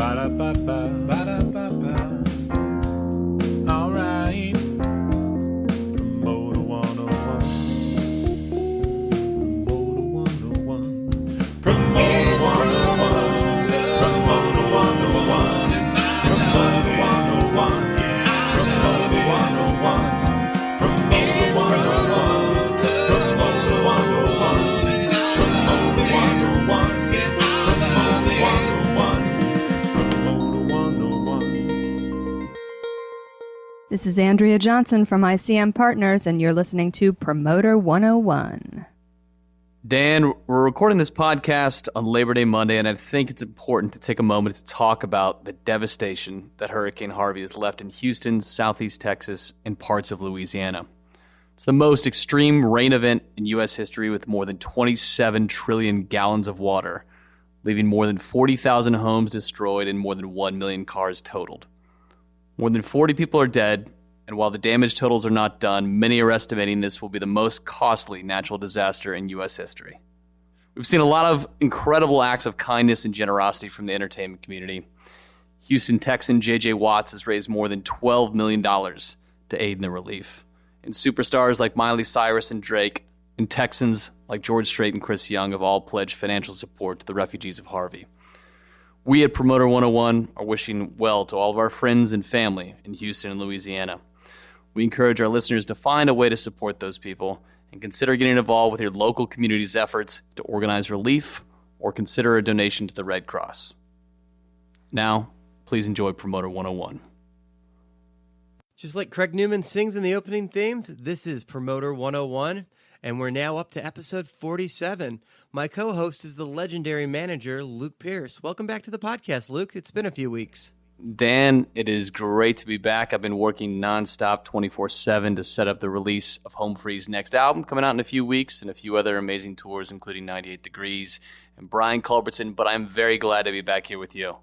Ba-da-ba-ba, ba-da-ba-ba. All right. Promoter 101. Promoter 101. Promoter 101. Promoter 101. Promoter 101. Promoter 101. Promoter 101. Promoter 101. Promoter 101. This is Andrea Johnson from ICM Partners, and you're listening to Promoter 101. Dan, we're recording this podcast on Labor Day Monday, and I think it's important to take a moment to talk about the devastation that Hurricane Harvey has left in Houston, Southeast Texas, and parts of Louisiana. It's the most extreme rain event in U.S. history, with more than 27 trillion gallons of water, leaving more than 40,000 homes destroyed and more than 1 million cars totaled. More than 40 people are dead, and while the damage totals are not done, many are estimating this will be the most costly natural disaster in U.S. history. We've seen a lot of incredible acts of kindness and generosity from the entertainment community. Houston Texan J.J. Watts has raised more than $12 million to aid in the relief. And superstars like Miley Cyrus and Drake, and Texans like George Strait and Chris Young have all pledged financial support to the refugees of Harvey. We at Promoter 101 are wishing well to all of our friends and family in Houston and Louisiana. We encourage our listeners to find a way to support those people and consider getting involved with your local community's efforts to organize relief or consider a donation to the Red Cross. Now, please enjoy Promoter 101. Just like Craig Newman sings in the opening theme, this is Promoter 101, and we're now up to episode 47. My co-host is the legendary manager, Luke Pierce. Welcome back to the podcast, Luke. It's been a few weeks. Dan, it is great to be back. I've been working nonstop 24/7 to set up the release of Home Free's next album coming out in a few weeks and a few other amazing tours, including 98 Degrees and Brian Culbertson, but I'm very glad to be back here with you.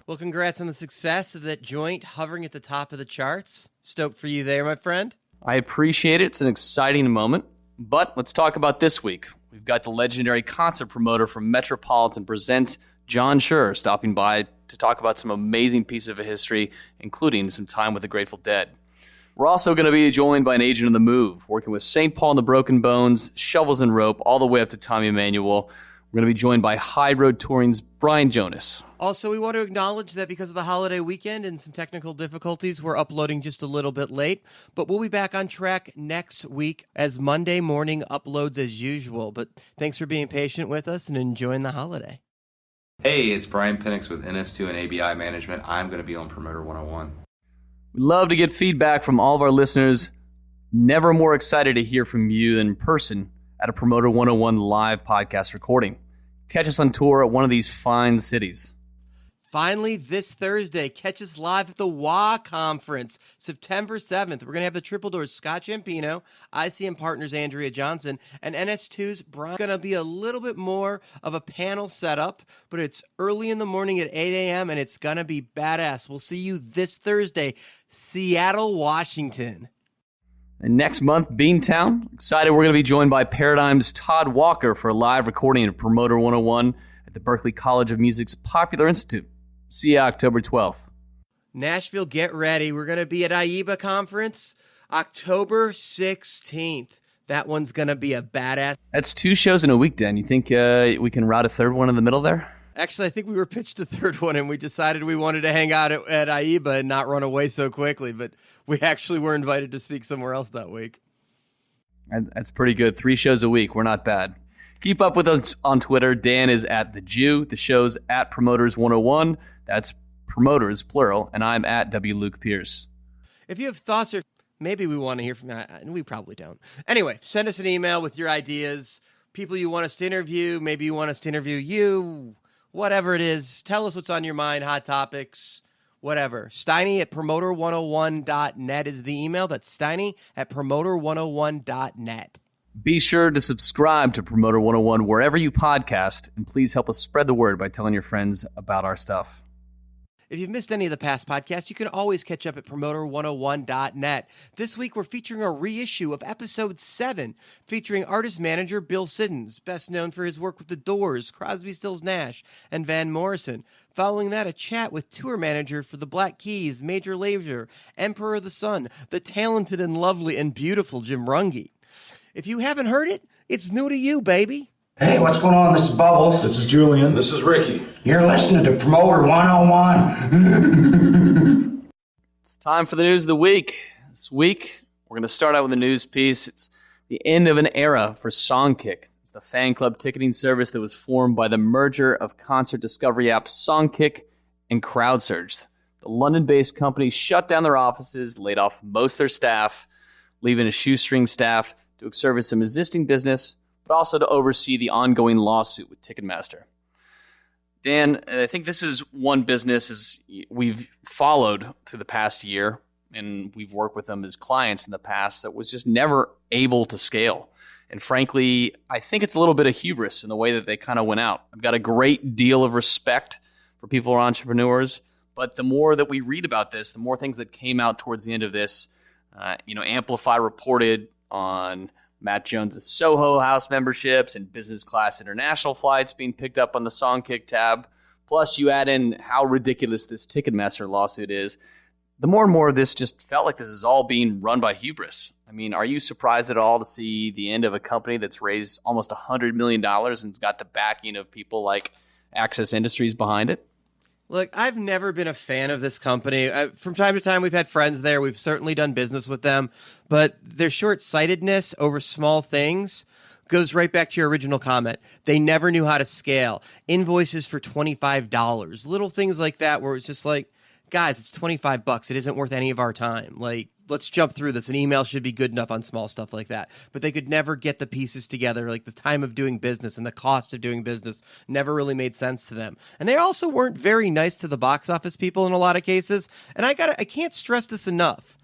Well, congrats on the success of that joint hovering at the top of the charts. Stoked for you there, my friend. I appreciate it. It's an exciting moment. But let's talk about this week. We've got the legendary concert promoter from Metropolitan Presents, John Scher, stopping by to talk about some amazing pieces of history, including some time with the Grateful Dead. We're also going to be joined by an agent of the move, working with St. Paul and the Broken Bones, Shovels and Rope, all the way up to Tommy Emmanuel. We're going to be joined by High Road Touring's Brian Jonas. Also, we want to acknowledge that because of the holiday weekend and some technical difficulties, we're uploading just a little bit late. But we'll be back on track next week as Monday morning uploads as usual. But thanks for being patient with us and enjoying the holiday. Hey, it's Brian Penix with NS2 and ABI Management. I'm going to be on Promoter 101. We love to get feedback from all of our listeners. Never more excited to hear from you than in person at a Promoter 101 live podcast recording. Catch us on tour at one of these fine cities. Finally, this Thursday, catch us live at the WA Conference, September 7th. We're going to have the Triple Doors Scott Ciampino, ICM Partners Andrea Johnson, and NS2's Brian. It's going to be a little bit more of a panel setup, but it's early in the morning at 8 a.m., and it's going to be badass. We'll see you this Thursday, Seattle, Washington. And next month, Beantown. Excited we're going to be joined by Paradigm's Todd Walker for a live recording of Promoter 101 at the Berklee College of Music's Popular Institute. See you October 12th. Nashville, get ready. We're going to be at IEBA Conference October 16th. That one's going to be a badass. That's 2 shows in a week, Dan. You think we can route a third one in the middle there? Actually, I think we were pitched a third one, and we decided we wanted to hang out at IEBA and not run away so quickly, but we actually were invited to speak somewhere else that week. That's pretty good. 3 shows a week. We're not bad. Keep up with us on Twitter. Dan is at The Jew. The show's at Promoters101. That's Promoters, plural. And I'm at W. Luke Pierce. If you have thoughts or maybe we want to hear from that, and we probably don't. Anyway, send us an email with your ideas, people you want us to interview. Maybe you want us to interview you. Whatever it is, tell us what's on your mind, hot topics, whatever. Steiny at promoter101.net is the email. That's Steiny at promoter101.net. Be sure to subscribe to Promoter 101 wherever you podcast, and please help us spread the word by telling your friends about our stuff. If you've missed any of the past podcasts, you can always catch up at promoter101.net. This week, we're featuring a reissue of episode 7, featuring artist manager Bill Siddons, best known for his work with The Doors, Crosby, Stills, Nash, and Van Morrison. Following that, a chat with tour manager for the Black Keys, Major Lazer, Emperor of the Sun, the talented and lovely and beautiful Jim Runge. If you haven't heard it, it's new to you, baby. Hey, what's going on? This is Bubbles. This is Julian. This is Ricky. You're listening to Promoter 101. It's time for the news of the week. This week, we're going to start out with a news piece. It's the end of an era for Songkick. It's the fan club ticketing service that was formed by the merger of concert discovery apps Songkick and CrowdSurge. The London-based company shut down their offices, laid off most of their staff, leaving a shoestring staff to service some existing business, but also to oversee the ongoing lawsuit with Ticketmaster. Dan, I think this is one business we've followed through the past year, and we've worked with them as clients in the past that was just never able to scale. And frankly, I think it's a little bit of hubris in the way that they kind of went out. I've got a great deal of respect for people who are entrepreneurs, but the more that we read about this, the more things that came out towards the end of this. Amplify reported on Matt Jones' Soho House memberships and business class international flights being picked up on the Songkick tab. Plus, you add in how ridiculous this Ticketmaster lawsuit is. The more and more of this just felt like this is all being run by hubris. I mean, are you surprised at all to see the end of a company that's raised almost $100 million and's got the backing of people like Access Industries behind it? Look, I've never been a fan of this company. From time to time, we've had friends there. We've certainly done business with them. But their short-sightedness over small things goes right back to your original comment. They never knew how to scale. Invoices for $25. Little things like that where it's just like, guys, it's $25. It isn't worth any of our time. Like, let's jump through this. An email should be good enough on small stuff like that. But they could never get the pieces together. Like the time of doing business and the cost of doing business never really made sense to them. And they also weren't very nice to the box office people in a lot of cases. And I can't stress this enough.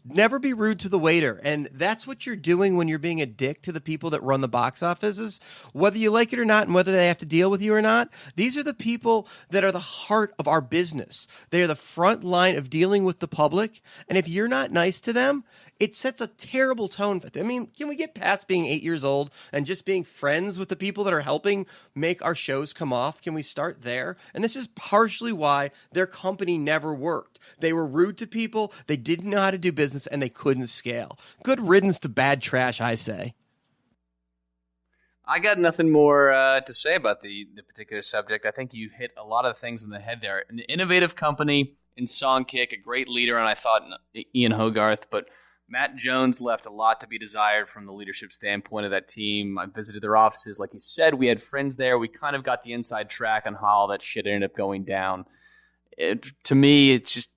Never be rude to the waiter. And that's what you're doing when you're being a dick to the people that run the box offices. Whether you like it or not and whether they have to deal with you or not, these are the people that are the heart of our business. They are the front line of dealing with the public. And if you're not nice to them, it sets a terrible tone. I mean, can we get past being 8 years old and just being friends with the people that are helping make our shows come off? Can we start there? And this is partially why their company never worked. They were rude to people, they didn't know how to do business, and they couldn't scale. Good riddance to bad trash, I say. I got nothing more to say about the particular subject. I think you hit a lot of things in the head there. An innovative company in Songkick, a great leader, and I thought Ian Hogarth, but Matt Jones left a lot to be desired from the leadership standpoint of that team. I visited their offices. Like you said, we had friends there. We kind of got the inside track on how all that shit ended up going down. To me, it's just,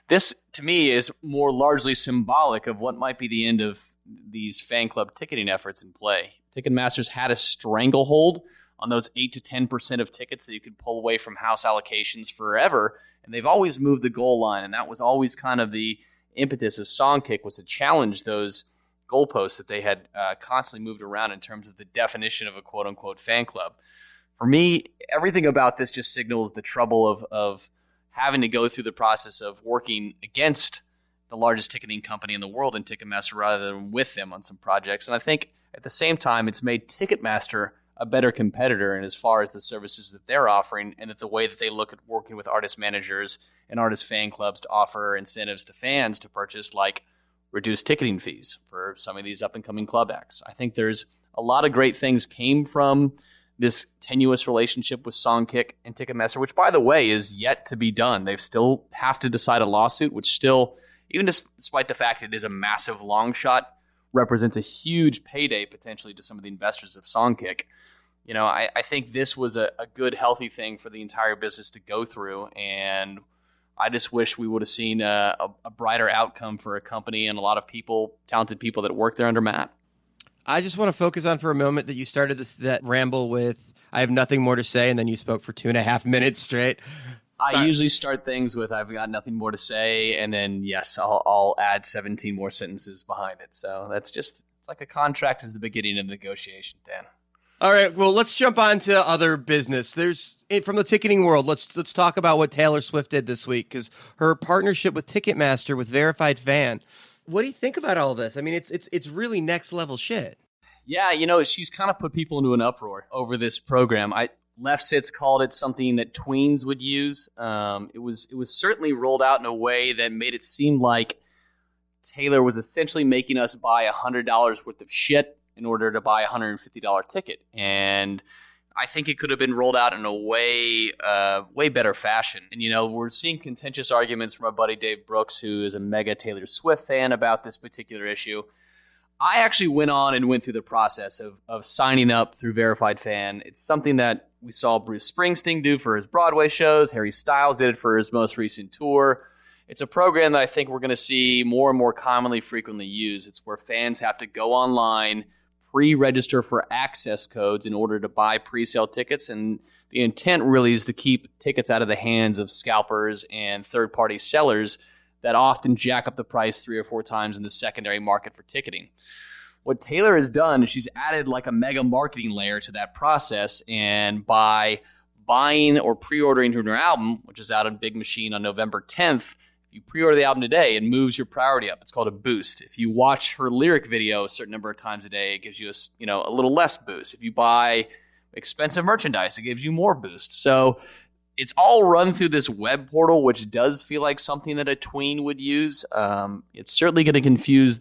this to me is more largely symbolic of what might be the end of these fan club ticketing efforts in play. Ticketmaster's had a stranglehold on those 8 to 10% of tickets that you could pull away from house allocations forever, and they've always moved the goal line, and that was always kind of the impetus of Songkick, was to challenge those goalposts that they had constantly moved around in terms of the definition of a quote-unquote fan club. For me, everything about this just signals the trouble of having to go through the process of working against the largest ticketing company in the world in Ticketmaster rather than with them on some projects. And I think at the same time, it's made Ticketmaster a better competitor in as far as the services that they're offering, and that the way that they look at working with artist managers and artist fan clubs to offer incentives to fans to purchase, like reduced ticketing fees for some of these up-and-coming club acts. I think there's a lot of great things came from this tenuous relationship with Songkick and Ticketmaster, which, by the way, is yet to be done. They still have to decide a lawsuit, which still, even despite the fact that it is a massive long shot, represents a huge payday potentially to some of the investors of Songkick. I think this was a good, healthy thing for the entire business to go through, and I just wish we would have seen a brighter outcome for a company and a lot of people, talented people that work there under Matt. I just want to focus on for a moment that you started that ramble with, I have nothing more to say, and then you spoke for 2.5 minutes straight. I usually start things with, I've got nothing more to say, and then, yes, I'll add 17 more sentences behind it. So that's just, it's like a contract is the beginning of the negotiation, Dan. All right, well, let's jump on to other business. From the ticketing world, let's talk about what Taylor Swift did this week, because her partnership with Ticketmaster with Verified Fan. What do you think about all this? I mean, it's really next level shit. Yeah, she's kind of put people into an uproar over this program. Left Sits called it something that tweens would use. It was certainly rolled out in a way that made it seem like Taylor was essentially making us buy $100 worth of shit in order to buy a $150 ticket. And I think it could have been rolled out in a way better fashion. And, we're seeing contentious arguments from our buddy Dave Brooks, who is a mega Taylor Swift fan, about this particular issue. I actually went through the process of signing up through Verified Fan. It's something that we saw Bruce Springsteen do for his Broadway shows. Harry Styles did it for his most recent tour. It's a program that I think we're going to see more and more frequently used. It's where fans have to go online, pre-register for access codes in order to buy pre-sale tickets, and the intent really is to keep tickets out of the hands of scalpers and third-party sellers that often jack up the price 3 or 4 times in the secondary market for ticketing. What Taylor has done is she's added like a mega marketing layer to that process, and by buying or pre-ordering her album, which is out on Big Machine on November 10th, you pre-order the album today, it moves your priority up. It's called a boost. If you watch her lyric video a certain number of times a day, it gives you a little less boost. If you buy expensive merchandise, it gives you more boost. So it's all run through this web portal, which does feel like something that a tween would use. It's certainly going to confuse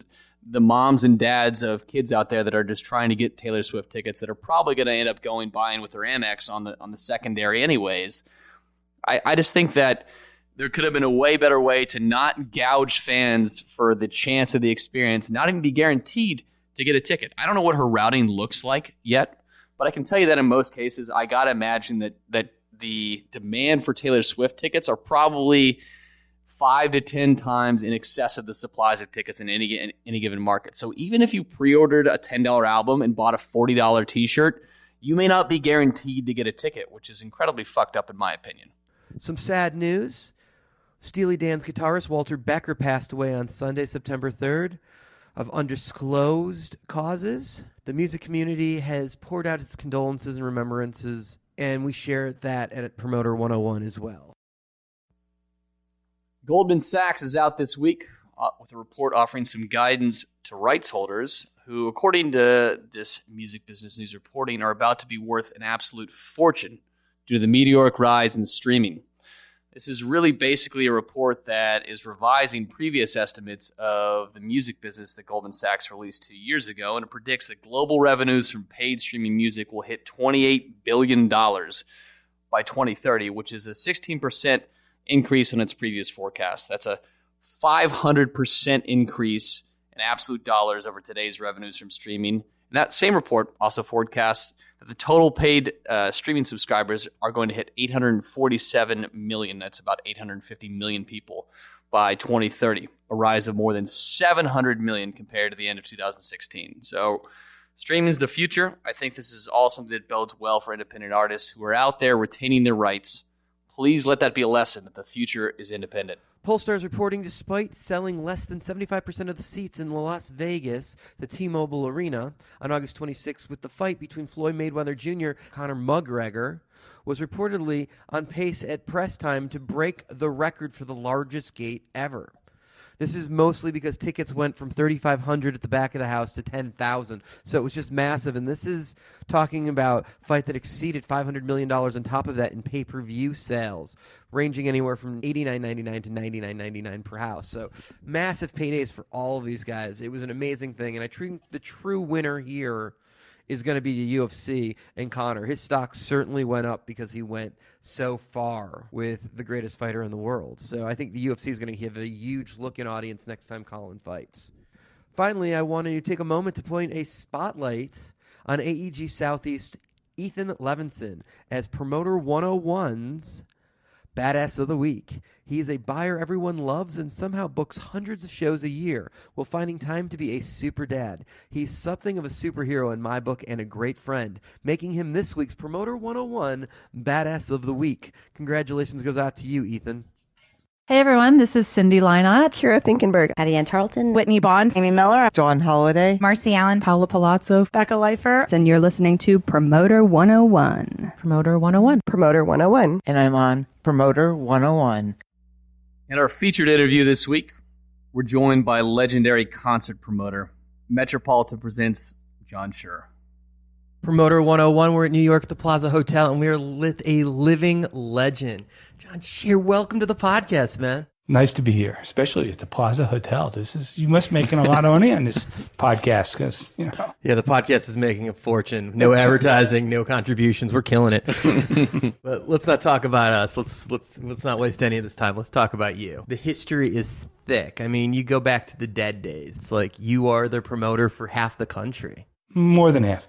the moms and dads of kids out there that are just trying to get Taylor Swift tickets that are probably going to end up buying with their Amex on the secondary anyways. I just think that there could have been a way better way to not gouge fans for the chance of the experience, not even be guaranteed to get a ticket. I don't know what her routing looks like yet, but I can tell you that in most cases, I got to imagine that the demand for Taylor Swift tickets are probably 5 to 10 times in excess of the supplies of tickets in any given market. So even if you pre-ordered a $10 album and bought a $40 t-shirt, you may not be guaranteed to get a ticket, which is incredibly fucked up in my opinion. Some sad news. Steely Dan's guitarist Walter Becker passed away on Sunday, September 3rd, of undisclosed causes. The music community has poured out its condolences and remembrances, and we share that at Promoter 101 as well. Goldman Sachs is out this week with a report offering some guidance to rights holders who, according to this Music Business News reporting, are about to be worth an absolute fortune due to the meteoric rise in streaming. This is really basically a report that is revising previous estimates of the music business that Goldman Sachs released 2 years ago, and it predicts that global revenues from paid streaming music will hit $28 billion by 2030, which is a 16% increase on its previous forecast. That's a 500% increase in absolute dollars over today's revenues from streaming. And that same report also forecasts that the total paid streaming subscribers are going to hit 847 million. That's about 850 million people by 2030, a rise of more than 700 million compared to the end of 2016. So streaming is the future. I think this is all something that bodes well for independent artists who are out there retaining their rights. Please let that be a lesson that the future is independent. Polestar is reporting despite selling less than 75% of the seats in Las Vegas, the T-Mobile Arena, on August 26th, with the fight between Floyd Mayweather Jr. and Conor McGregor, was reportedly on pace at press time to break the record for the largest gate ever. This is mostly because tickets went from 3,500 at the back of the house to 10,000. So it was just massive. And this is talking about a fight that exceeded $500 million on top of that in pay-per-view sales, ranging anywhere from $89.99 to $99.99 per house. So massive paydays for all of these guys. It was an amazing thing. And I think the true winner here is going to be the UFC and Conor. His stock certainly went up because he went so far with the greatest fighter in the world. So I think the UFC is going to give a huge look-in audience next time Colin fights. Finally, I want to take a moment to point a spotlight on AEG Southeast Ethan Levinson as Promoter 101's Badass of the Week. He is a buyer everyone loves and somehow books hundreds of shows a year while finding time to be a super dad. He's something of a superhero in my book and a great friend, making him this week's Promoter 101 Badass of the Week. Congratulations goes out to you, Ethan. Hey everyone, this is Cindy Leinott, Kira Finkenberg, Patty Ann Tarleton, Whitney Bond, Amy Miller, Dawn Holliday, Marcy Allen, Paula Palazzo, Becca Leifer, And you're listening to Promoter 101. Promoter 101. Promoter 101. And I'm on Promoter 101. In our featured interview this week, we're joined by legendary concert promoter. Metropolitan presents John Scher. Promoter 101, we're at New York at the Plaza Hotel, and we are with a living legend. John Scher, welcome to the podcast, man. Nice to be here, especially at the Plaza Hotel. You must making a lot of money on this podcast because, Yeah, the podcast is making a fortune. No advertising, no contributions. We're killing it. But let's not talk about us. Let's not waste any of this time. Let's talk about you. The history is thick. I mean, you go back to the dead days. It's like you are the promoter for half the country. More than half.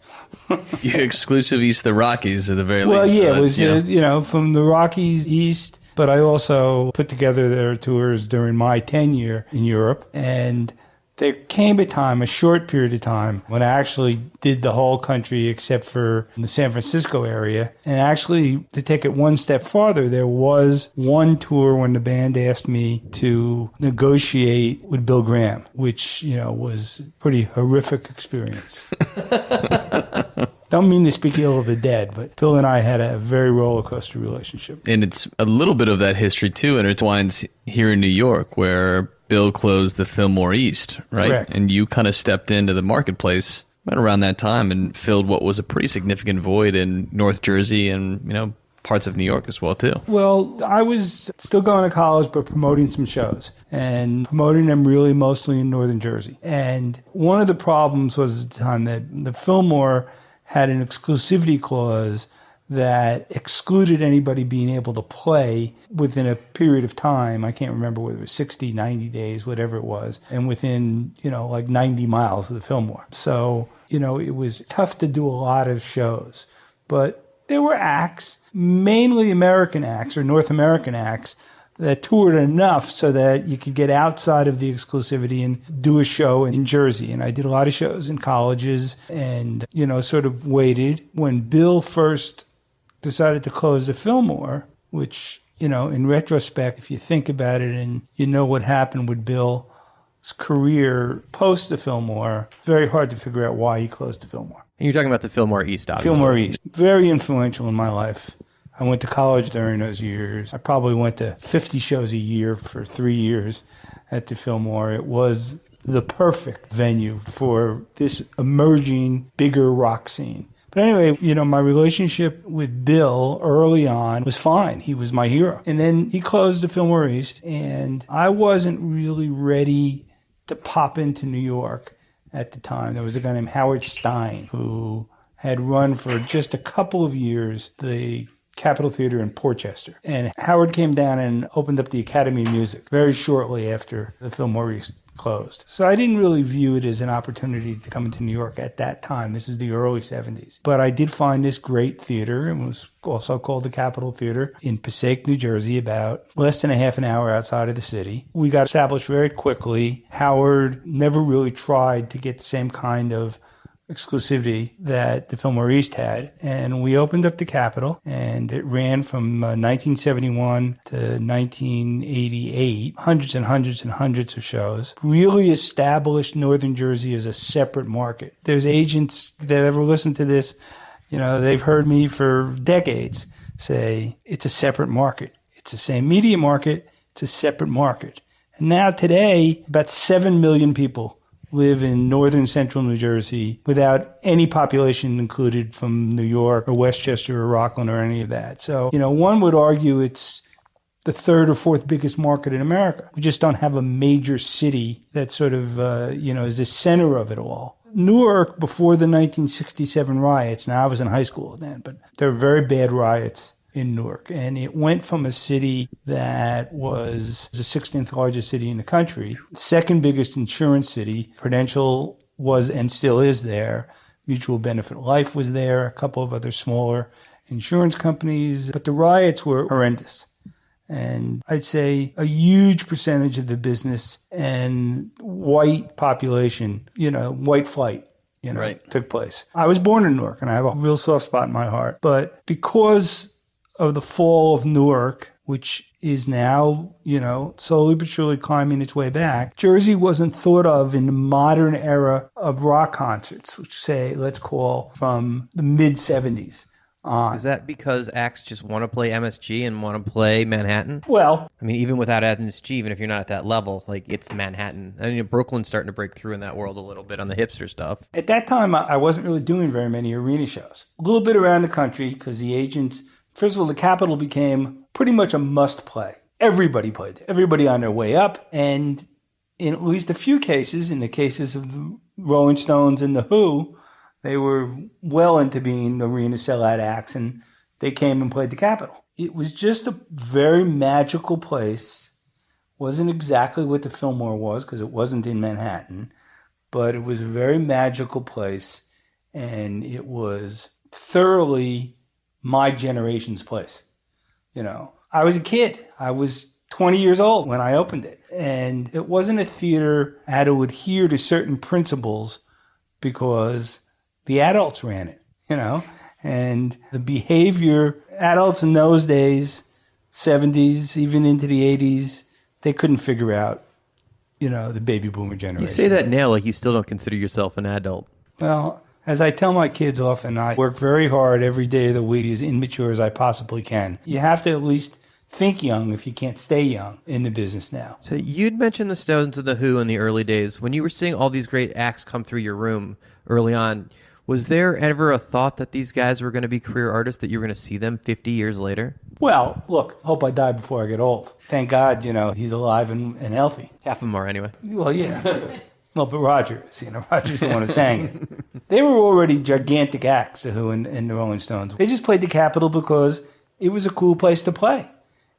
You exclusive east the Rockies at the very Well, least. yeah, it was, from the Rockies east, but I also put together their tours during my tenure in Europe. And there came a short period of time, when I actually did the whole country except for the San Francisco area. And actually, to take it one step farther, there was one tour when the band asked me to negotiate with Bill Graham, which, was a pretty horrific experience. Don't mean to speak ill of the dead, but Bill and I had a very roller coaster relationship. And it's a little bit of that history, too, intertwines here in New York, where Bill closed the Fillmore East, right? Correct. And you kind of stepped into the marketplace right around that time and filled what was a pretty significant void in North Jersey and, parts of New York as well, too. Well, I was still going to college, but promoting some shows and promoting them really mostly in Northern Jersey. And one of the problems was at the time that the Fillmore had an exclusivity clause that excluded anybody being able to play within a period of time. I can't remember whether it was 60, 90 days, whatever it was, and within, 90 miles of the Fillmore. So, it was tough to do a lot of shows. But there were acts, mainly American acts or North American acts, that toured enough so that you could get outside of the exclusivity and do a show in Jersey. And I did a lot of shows in colleges and, sort of waited. When Bill first decided to close the Fillmore, which, in retrospect, if you think about it and what happened with Bill's career post the Fillmore, very hard to figure out why he closed the Fillmore. And you're talking about the Fillmore East, obviously. Fillmore East. Very influential in my life. I went to college during those years. I probably went to 50 shows a year for 3 years at the Fillmore. It was the perfect venue for this emerging, bigger rock scene. But anyway, my relationship with Bill early on was fine. He was my hero. And then he closed the Fillmore East, and I wasn't really ready to pop into New York at the time. There was a guy named Howard Stein who had run for just a couple of years the Capitol Theater in Portchester. And Howard came down and opened up the Academy of Music very shortly after the Fillmore East closed. So I didn't really view it as an opportunity to come into New York at that time. This is the early 70s. But I did find this great theater, and was also called the Capitol Theater, in Passaic, New Jersey, about less than a half an hour outside of the city. We got established very quickly. Howard never really tried to get the same kind of exclusivity that the Fillmore East had. And we opened up the Capitol, and it ran from 1971 to 1988, hundreds and hundreds and hundreds of shows. Really established Northern Jersey as a separate market. There's agents that ever listen to this, they've heard me for decades say it's a separate market. It's the same media market. It's a separate market. And now today, about 7 million people live in northern central New Jersey without any population included from New York or Westchester or Rockland or any of that. So, one would argue it's the third or fourth biggest market in America. We just don't have a major city that sort of, is the center of it all. Newark, before the 1967 riots, now I was in high school then, but there were very bad riots in Newark. And it went from a city that was the 16th largest city in the country, second biggest insurance city. Prudential was and still is there. Mutual Benefit Life was there, a couple of other smaller insurance companies. But the riots were horrendous. And I'd say a huge percentage of the business and white population, white flight, took place. I was born in Newark, and I have a real soft spot in my heart. But because of the fall of Newark which is now, slowly but surely climbing its way back. Jersey wasn't thought of in the modern era of rock concerts, which say, let's call from the mid-'70s on. Is that because acts just want to play MSG and want to play Manhattan? Well, I mean, even without MSG, even if you're not at that level, like, it's Manhattan. I mean, Brooklyn's starting to break through in that world a little bit on the hipster stuff. At that time, I wasn't really doing very many arena shows. A little bit around the country because the agents, first of all, the Capitol became pretty much a must play. Everybody played. Everybody on their way up. And in at least a few cases, in the cases of the Rolling Stones and The Who, they were well into being arena sellout acts, and they came and played the Capitol. It was just a very magical place. Wasn't exactly what the Fillmore was because it wasn't in Manhattan, but it was a very magical place, and it was thoroughly my generation's place. I was a kid. I was 20 years old when I opened it, and it wasn't a theater that had to adhere to certain principles because the adults ran it, and the behavior, adults in those days, 70s, even into the 80s, they couldn't figure out, the baby boomer generation. You say that now like you still don't consider yourself an adult. Well, as I tell my kids often, I work very hard every day of the week, as immature as I possibly can. You have to at least think young if you can't stay young in the business now. So you'd mentioned the Stones and The Who in the early days. When you were seeing all these great acts come through your room early on, was there ever a thought that these guys were going to be career artists, that you were going to see them 50 years later? Well, look, hope I die before I get old. Thank God, he's alive and healthy. Half of them are anyway. Well, yeah. Well, but Roger's the one who sang it. They were already gigantic acts, The Who and the Rolling Stones. They just played the Capitol because it was a cool place to play,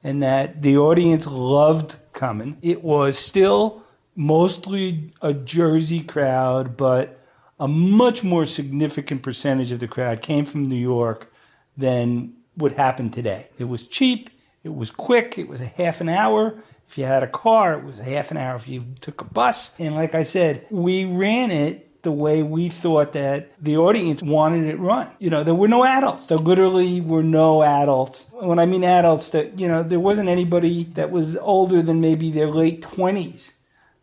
and that the audience loved coming. It was still mostly a Jersey crowd, but a much more significant percentage of the crowd came from New York than would happen today. It was cheap, it was quick, it was a half an hour. If you had a car, it was a half an hour if you took a bus. And like I said, we ran it the way we thought that the audience wanted it run. There were no adults. There literally were no adults. When I mean adults, there wasn't anybody that was older than maybe their late 20s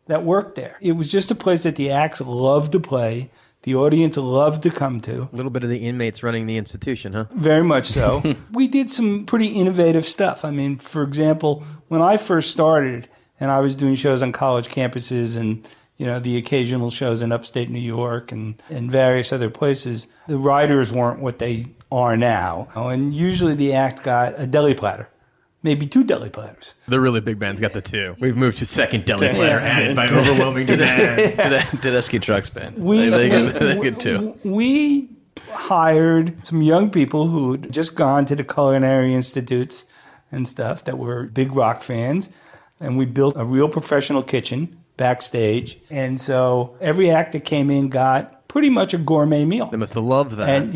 that worked there. It was just a place that the acts loved to play. The audience loved to come to. A little bit of the inmates running the institution, huh? Very much so. We did some pretty innovative stuff. I mean, for example, when I first started and I was doing shows on college campuses and, the occasional shows in upstate New York and various other places, the writers weren't what they are now. And usually the act got a deli platter. Maybe 2 deli platters. The really big band's got the 2. We've moved to second deli platter added by overwhelming demand. Tedeschi Trucks Band. We get 2. We hired some young people who'd just gone to the culinary institutes and stuff that were big rock fans, and we built a real professional kitchen backstage. And so every act that came in got pretty much a gourmet meal. They must have loved that. And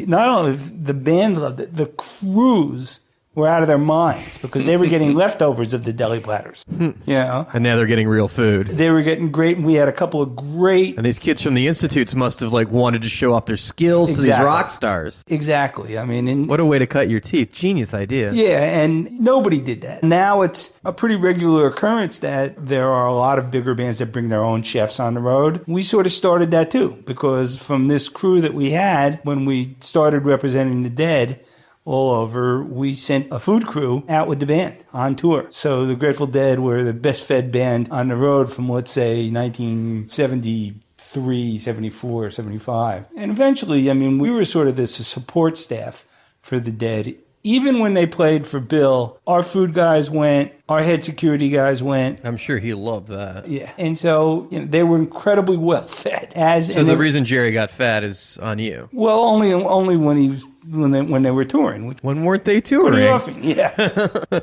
not only the bands loved it, the crews were out of their minds because they were getting leftovers of the deli platters. And now they're getting real food. They were getting great. We had a couple of great... And these kids from the institutes must have wanted to show off their skills to these rock stars. Exactly. I mean... What a way to cut your teeth. Genius idea. Yeah, and nobody did that. Now it's a pretty regular occurrence that there are a lot of bigger bands that bring their own chefs on the road. We sort of started that too, because from this crew that we had when we started representing the Dead all over, we sent a food crew out with the band on tour. So the Grateful Dead were the best fed band on the road from, let's say, 1973, 74, 75. And eventually, we were sort of this support staff for the Dead. Even when they played for Bill, our food guys went, our head security guys went. I'm sure he loved that. Yeah. And so they were incredibly well fed. So the reason Jerry got fat is on you. Well, only when they were touring. When weren't they touring? Pretty often, yeah.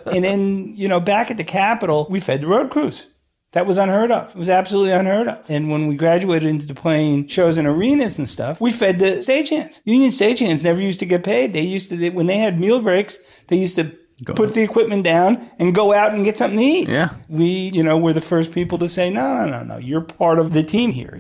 And then, back at the Capitol, we fed the road crews. That was unheard of. It was absolutely unheard of. And when we graduated into playing shows in arenas and stuff, we fed the stagehands. Union stagehands never used to get paid. They used to, when they had meal breaks, they used to put the equipment down and go out and get something to eat. Yeah. We, were the first people to say, no, you're part of the team here,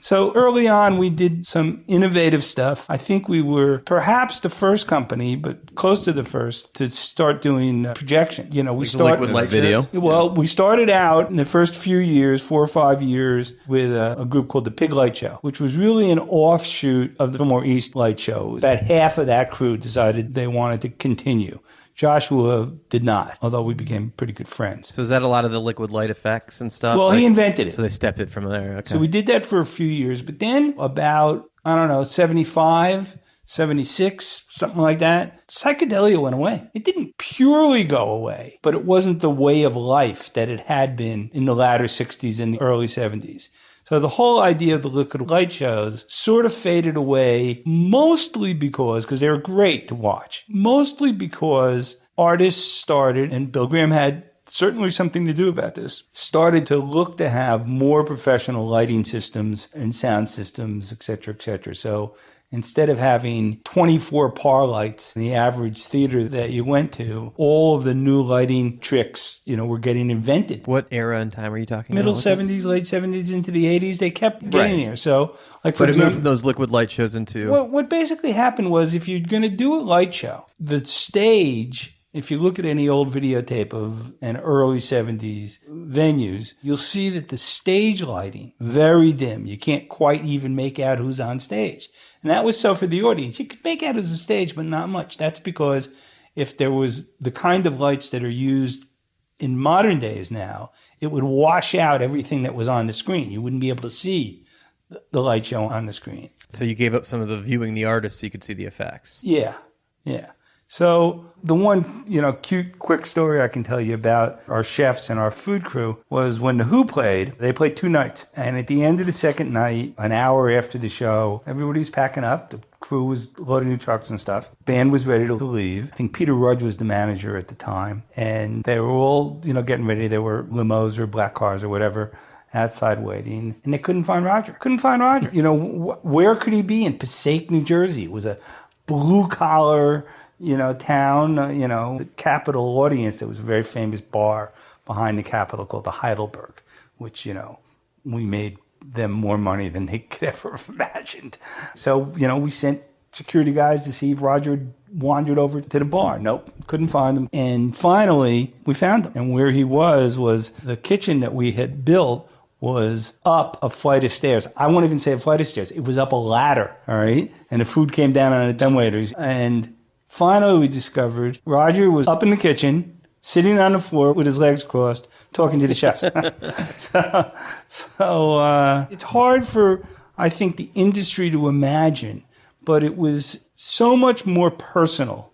So early on, we did some innovative stuff. I think we were perhaps the first company, but close to the first, to start doing projection. We started liquid light video. Well, we started out in the first few years, 4 or 5 years, with a group called the Pig Light Show, which was really an offshoot of the Fillmore East Light Show. About half of that crew decided they wanted to continue. Joshua did not, although we became pretty good friends. So is that a lot of the liquid light effects and stuff? Well, he invented it. So they stepped it from there. Okay. So we did that for a few years. But then about, 75, 76, something like that, psychedelia went away. It didn't purely go away, but it wasn't the way of life that it had been in the latter 60s and the early 70s. So the whole idea of the liquid light shows sort of faded away, mostly because they were great to watch, mostly because artists started, and Bill Graham had certainly something to do about this, started to look to have more professional lighting systems and sound systems, et cetera, et cetera. So instead of having 24 par lights in the average theater that you went to, all of the new lighting tricks, were getting invented. What era and time are you talking Middle about? 70s, late 70s into the 80s, they kept getting here. So, for but it moved example, from those liquid light shows into... Well, what basically happened was if you're going to do a light show, the stage... If you look at any old videotape of an early 70s venues, you'll see that the stage lighting, very dim. You can't quite even make out who's on stage. And that was so for the audience. You could make out who's on stage, but not much. That's because if there was the kind of lights that are used in modern days now, it would wash out everything that was on the screen. You wouldn't be able to see the light show on the screen. So you gave up some of the viewing the artist so you could see the effects. Yeah. So the one, cute, quick story I can tell you about our chefs and our food crew was when The Who played, they played 2 nights. And at the end of the second night, an hour after the show, everybody's packing up. The crew was loading the trucks and stuff. Band was ready to leave. I think Peter Rudge was the manager at the time. And they were all, getting ready. There were limos or black cars or whatever outside waiting. And they couldn't find Roger. Where could he be? In Passaic, New Jersey. It was a blue-collar... town, the Capitol audience. There was a very famous bar behind the Capitol called the Heidelberg, which, we made them more money than they could ever have imagined. So, we sent security guys to see if Roger had wandered over to the bar. Nope, couldn't find him. And finally, we found him. And where he was the kitchen that we had built was up a flight of stairs. I won't even say a flight of stairs. It was up a ladder, all right? And the food came down on a dumbwaiter. And finally, we discovered Roger was up in the kitchen, sitting on the floor with his legs crossed, talking to the chefs. So it's hard for, I think, the industry to imagine, but it was so much more personal.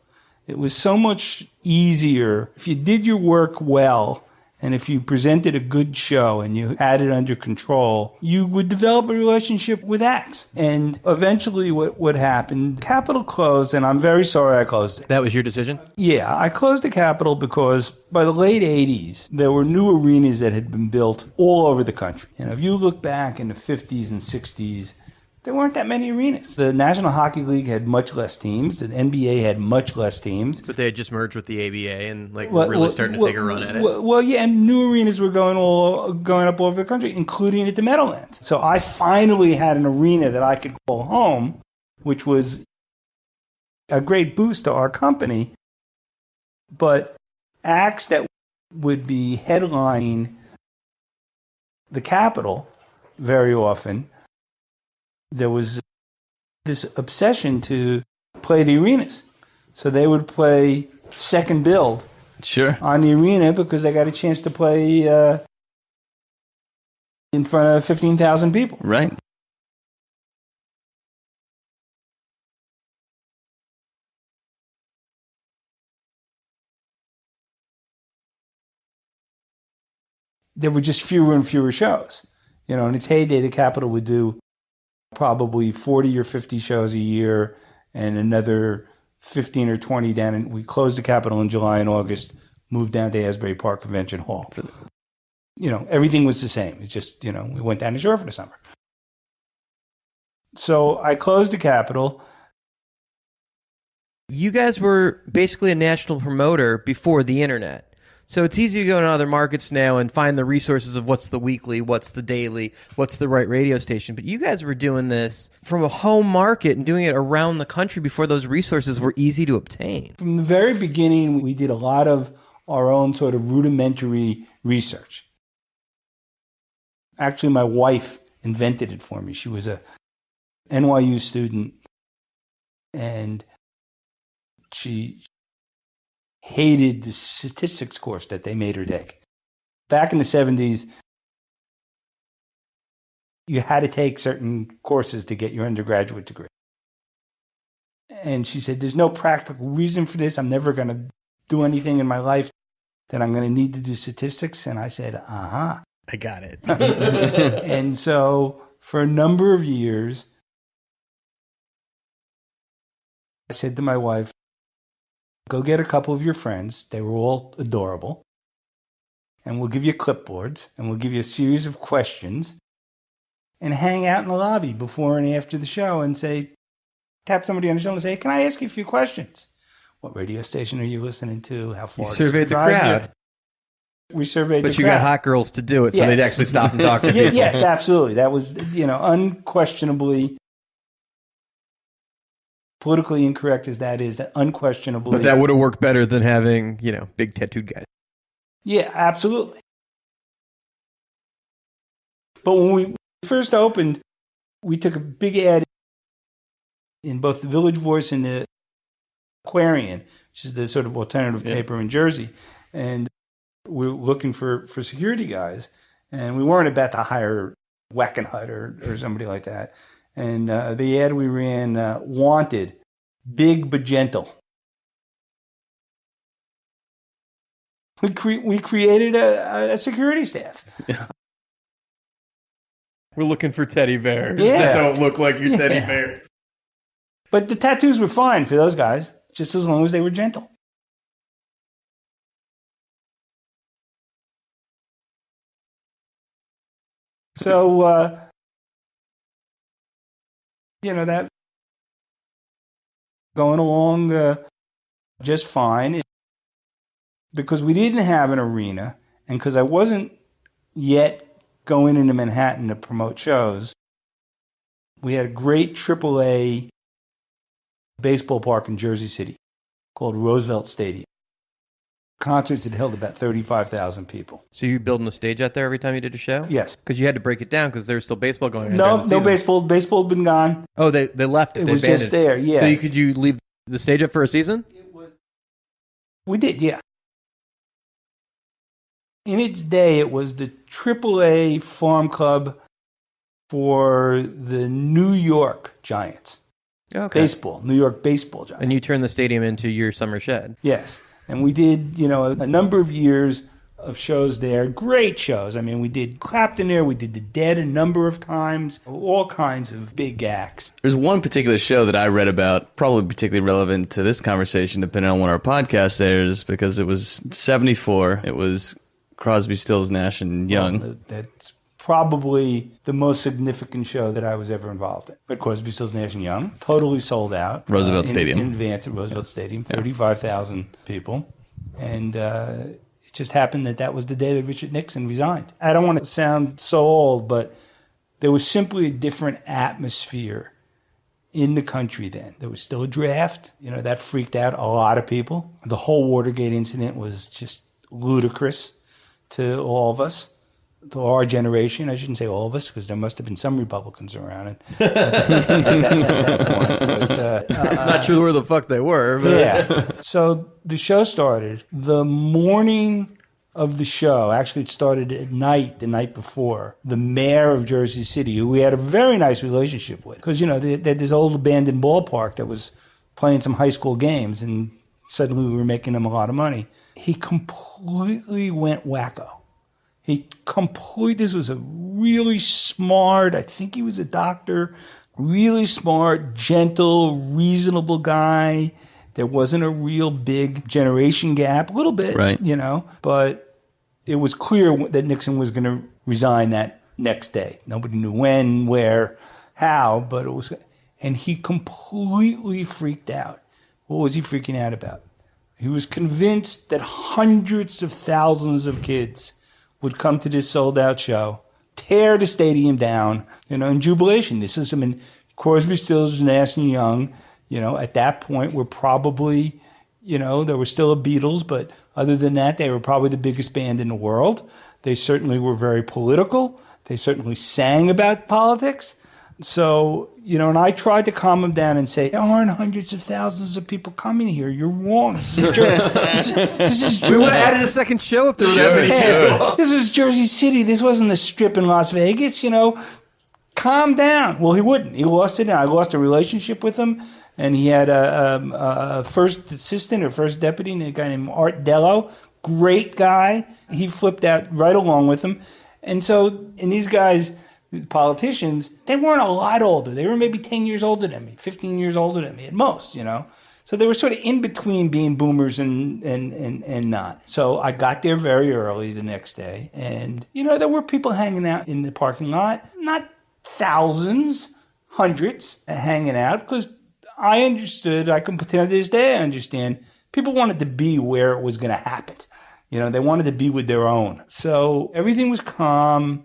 It was so much easier. If you did your work well, and if you presented a good show and you had it under control, you would develop a relationship with acts. And eventually what happened, Capitol closed, and I'm very sorry I closed it. That was your decision? Yeah, I closed the Capitol because by the late 80s, there were new arenas that had been built all over the country. And if you look back in the 50s and 60s, there weren't that many arenas. The National Hockey League had much less teams. The NBA had much less teams. But they had just merged with the ABA and really starting to take a run at it. Well, yeah, and new arenas were going up all over the country, including at the Meadowlands. So I finally had an arena that I could call home, which was a great boost to our company. But acts that would be headlining the Capitol very often, there was this obsession to play the arenas. So they would play second build on the arena because they got a chance to play in front of 15,000 people. Right. There were just fewer and fewer shows. In its heyday, the Capitol would do probably 40 or 50 shows a year and another 15 or 20 down. And we closed the Capitol in July and August, moved down to Asbury Park Convention Hall. Everything was the same. It's just, we went down to Scher for the summer. So I closed the Capitol. You guys were basically a national promoter before the internet. So it's easy to go into other markets now and find the resources of what's the weekly, what's the daily, what's the right radio station. But you guys were doing this from a home market and doing it around the country before those resources were easy to obtain. From the very beginning, we did a lot of our own sort of rudimentary research. Actually, my wife invented it for me. She was a NYU student, and she hated the statistics course that they made her take. Back in the 70s, you had to take certain courses to get your undergraduate degree. And she said, there's no practical reason for this. I'm never going to do anything in my life that I'm going to need to do statistics. And I said, I got it. And so for a number of years, I said to my wife, go get a couple of your friends. They were all adorable. And we'll give you clipboards, and we'll give you a series of questions, and hang out in the lobby before and after the show and say, tap somebody on the shoulder and say, can I ask you a few questions? What radio station are you listening to? How far? You surveyed the crowd. We surveyed the crowd. But you got hot girls to do it, so Yes. they'd actually stop and talk to people. Yes, absolutely. That was, unquestionably, politically incorrect as that is, that unquestionably. But that would have worked better than having, big tattooed guys. Yeah, absolutely. But when we first opened, we took a big ad in both the Village Voice and the Aquarian, which is the sort of alternative paper in Jersey. And we were looking for security guys. And we weren't about to hire Wackenhut or somebody like that. And the ad we ran, wanted, big but gentle. We created a security staff. Yeah. We're looking for teddy bears Yeah. that don't look like your teddy bears. But the tattoos were fine for those guys, just as long as they were gentle. So, that going along just fine. Because we didn't have an arena, and because I wasn't yet going into Manhattan to promote shows, we had a great AAA baseball park in Jersey City called Roosevelt Stadium. Concerts had held about 35,000 people. So you building a stage out there every time you did a show? Yes. Because you had to break it down because there was still baseball going on. No baseball. Baseball had been gone. Oh, they left it. It They was abandoned just there, yeah. So could you leave the stage up for a season? We did, yeah. In its day, it was the AAA farm club for the New York Giants. Okay. Baseball, New York baseball Giants. And you turned the stadium into your summer shed. Yes. And we did, a number of years of shows there. Great shows. I mean, we did Clapton there. We did The Dead a number of times. All kinds of big acts. There's one particular show that I read about, probably particularly relevant to this conversation, depending on what our podcast airs, because it was 74. It was Crosby, Stills, Nash, and Young. Well, that's probably the most significant show that I was ever involved in. But Crosby, Stills, Nash, and Young, totally sold out. Roosevelt Stadium. In advance at Roosevelt Stadium, 35,000 people. And it just happened that was the day that Richard Nixon resigned. I don't want to sound so old, but there was simply a different atmosphere in the country then. There was still a draft. That freaked out a lot of people. The whole Watergate incident was just ludicrous to all of us, to our generation. I shouldn't say all of us, because there must have been some Republicans around at that point. But, Not sure where the fuck they were. But yeah. So the show started. The morning of the show, actually it started at night, the night before, the mayor of Jersey City, who we had a very nice relationship with, because, they had this old abandoned ballpark that was playing some high school games, and suddenly we were making them a lot of money. He completely went wacko. This was a really smart, I think he was a doctor, really smart, gentle, reasonable guy. There wasn't a real big generation gap, a little bit, right. But it was clear that Nixon was going to resign that next day. Nobody knew when, where, how, but it was, and he completely freaked out What was he freaking out about? He was convinced that hundreds of thousands of kids would come to this sold-out show, tear the stadium down, in jubilation. Crosby, Stills, Nash and Young, at that point were probably, there were still a Beatles, but other than that, they were probably the biggest band in the world. They certainly were very political. They certainly sang about politics. So, and I tried to calm them down and say, there aren't hundreds of thousands of people coming here. You're wrong. This is Jersey. We would have added a second show if there were that many people. This was Jersey City. This wasn't a strip in Las Vegas, Calm down. Well, he wouldn't. He lost it, and I lost a relationship with him. And he had a first assistant or first deputy, a guy named Art Dello. Great guy. He flipped out right along with him. And these guys, politicians, they weren't a lot older. They were maybe 10 years older than me, 15 years older than me at most, So they were sort of in between being boomers and not. So I got there very early the next day. And, there were people hanging out in the parking lot. Not thousands, hundreds hanging out. Because I understood, I can pretend to this day I understand, people wanted to be where it was going to happen. They wanted to be with their own. So everything was calm.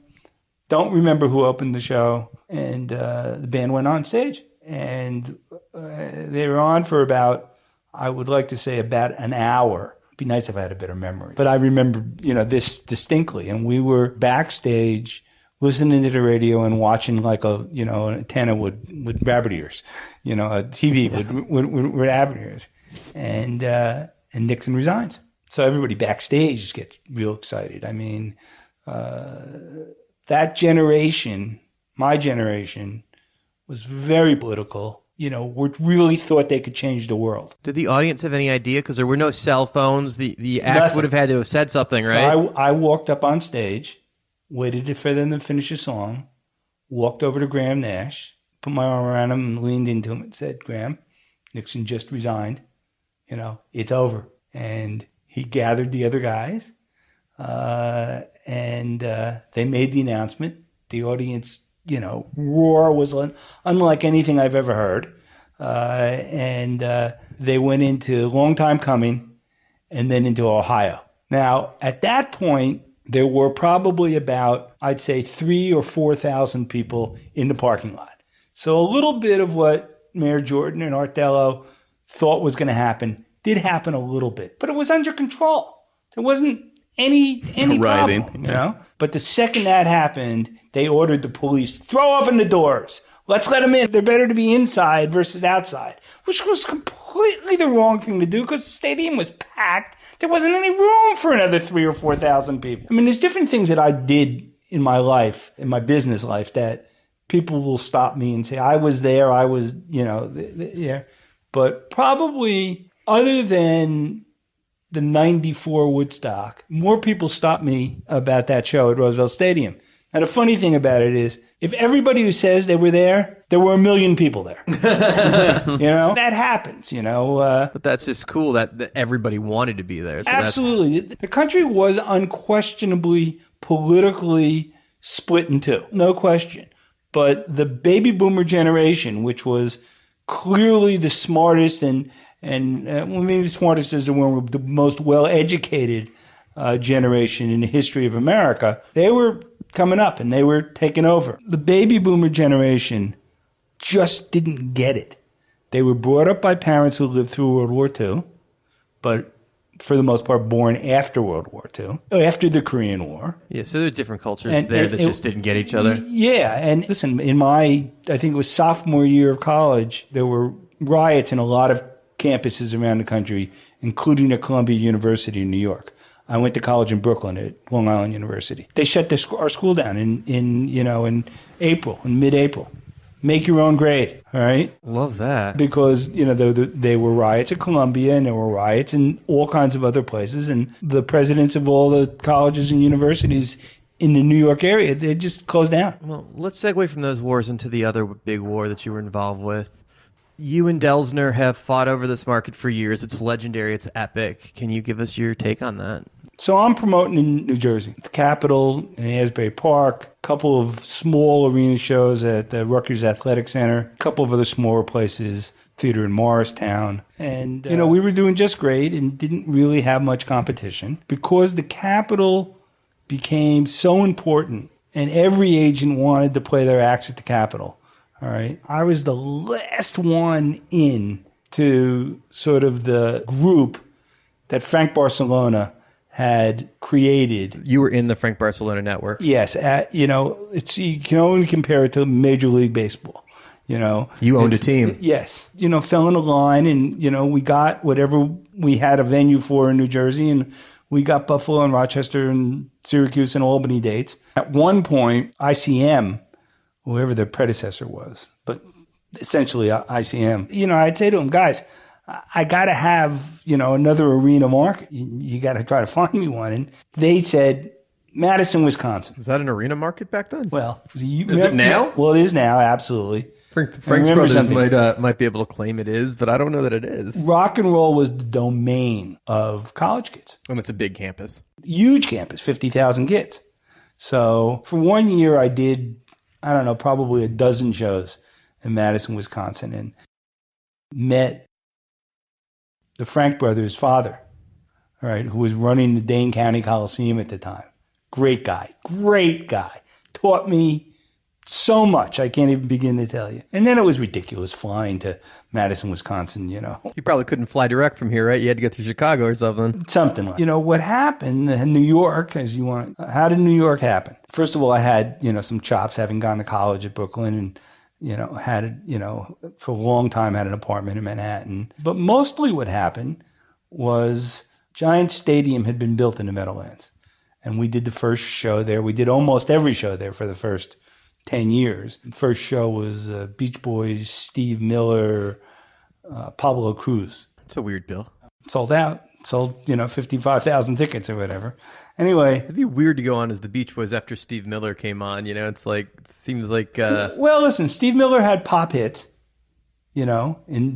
Don't remember who opened the show. And the band went on stage. And they were on for about, I would like to say about an hour. It'd be nice if I had a better memory. But I remember, this distinctly. And we were backstage listening to the radio and watching like an antenna with rabbit ears, a TV with rabbit ears. And Nixon resigns. So everybody backstage gets real excited. I mean, that generation, my generation, was very political. We really thought they could change the world. Did the audience have any idea? Because there were no cell phones. The act Nothing. would have had to have said something, right? So I walked up on stage, waited for them to finish a song, walked over to Graham Nash, put my arm around him and leaned into him and said, Graham, Nixon just resigned. It's over. And he gathered the other guys, and they made the announcement. The audience, roar was unlike anything I've ever heard. And they went into Long Time Coming and then into Ohio. Now, at that point, there were probably about, I'd say, 3,000 or 4,000 people in the parking lot. So a little bit of what Mayor Jordan and Art Dello thought was going to happen did happen a little bit, but it was under control. There wasn't any Rioting, problem, But the second that happened, they ordered the police, throw open the doors. Let's let them in. They're better to be inside versus outside, which was completely the wrong thing to do because the stadium was packed. There wasn't any room for another 3,000 or 4,000 people. I mean, there's different things that I did in my life, in my business life, that people will stop me and say, I was there, I was, there. But probably other than the 94 Woodstock, more people stopped me about that show at Roosevelt Stadium. Now, the funny thing about it is, if everybody who says they were there were 1 million people there. That happens, But that's just cool that everybody wanted to be there. So absolutely. The country was unquestionably politically split in two, no question. But the baby boomer generation, which was clearly the smartest and maybe the smartest is the most well-educated generation in the history of America, they were coming up and they were taking over. The baby boomer generation just didn't get it. They were brought up by parents who lived through World War II, but for the most part born after World War II, after the Korean War. Yeah, so there are different cultures that just didn't get each other. Yeah, and listen, in I think it was sophomore year of college, there were riots in a lot of campuses around the country, including at Columbia University in New York. I went to college in Brooklyn at Long Island University. They shut our school down in April, in mid-April. Make your own grade, all right? Love that. Because, they were riots at Columbia and there were riots in all kinds of other places. And the presidents of all the colleges and universities in the New York area, they just closed down. Well, let's segue from those wars into the other big war that you were involved with. You and Delsner have fought over this market for years. It's legendary. It's epic. Can you give us your take on that? So I'm promoting in New Jersey, the Capitol, in Asbury Park, a couple of small arena shows at the Rutgers Athletic Center, a couple of other smaller places, theater in Morristown. And, we were doing just great and didn't really have much competition because the Capitol became so important and every agent wanted to play their acts at the Capitol. All right. I was the last one in to sort of the group that Frank Barcelona had created. You were in the Frank Barcelona network. Yes. You can only compare it to Major League Baseball. You owned a team. Yes. Fell in a line and, we got whatever we had a venue for in New Jersey, and we got Buffalo and Rochester and Syracuse and Albany dates. At one point, ICM, whoever their predecessor was, but essentially ICM, I'd say to them, guys, I got to have, another arena market. You got to try to find me one. And they said, Madison, Wisconsin. Was that an arena market back then? Well, is it now? Well, it is now, absolutely. Frank's brothers might be able to claim it is, but I don't know that it is. Rock and roll was the domain of college kids. And it's a big campus. Huge campus, 50,000 kids. So for 1 year, I did, probably a dozen shows in Madison, Wisconsin, and met the Frank brothers' father, all right, who was running the Dane County Coliseum at the time. Great guy. Taught me so much, I can't even begin to tell you. And then it was ridiculous flying to Madison, Wisconsin, You probably couldn't fly direct from here, right? You had to go through Chicago or something. Something like what happened in New York, how did New York happen? First of all, I had, some chops having gone to college at Brooklyn and, had, for a long time had an apartment in Manhattan. But mostly what happened was Giant Stadium had been built in the Meadowlands. And we did the first show there. We did almost every show there for the first 10 years. The first show was Beach Boys, Steve Miller, Pablo Cruz. It's a weird bill. Sold out. Sold, 55,000 tickets or whatever. Anyway. It'd be weird to go on as the Beach Boys after Steve Miller came on. It seems like... Well, listen, Steve Miller had pop hits, during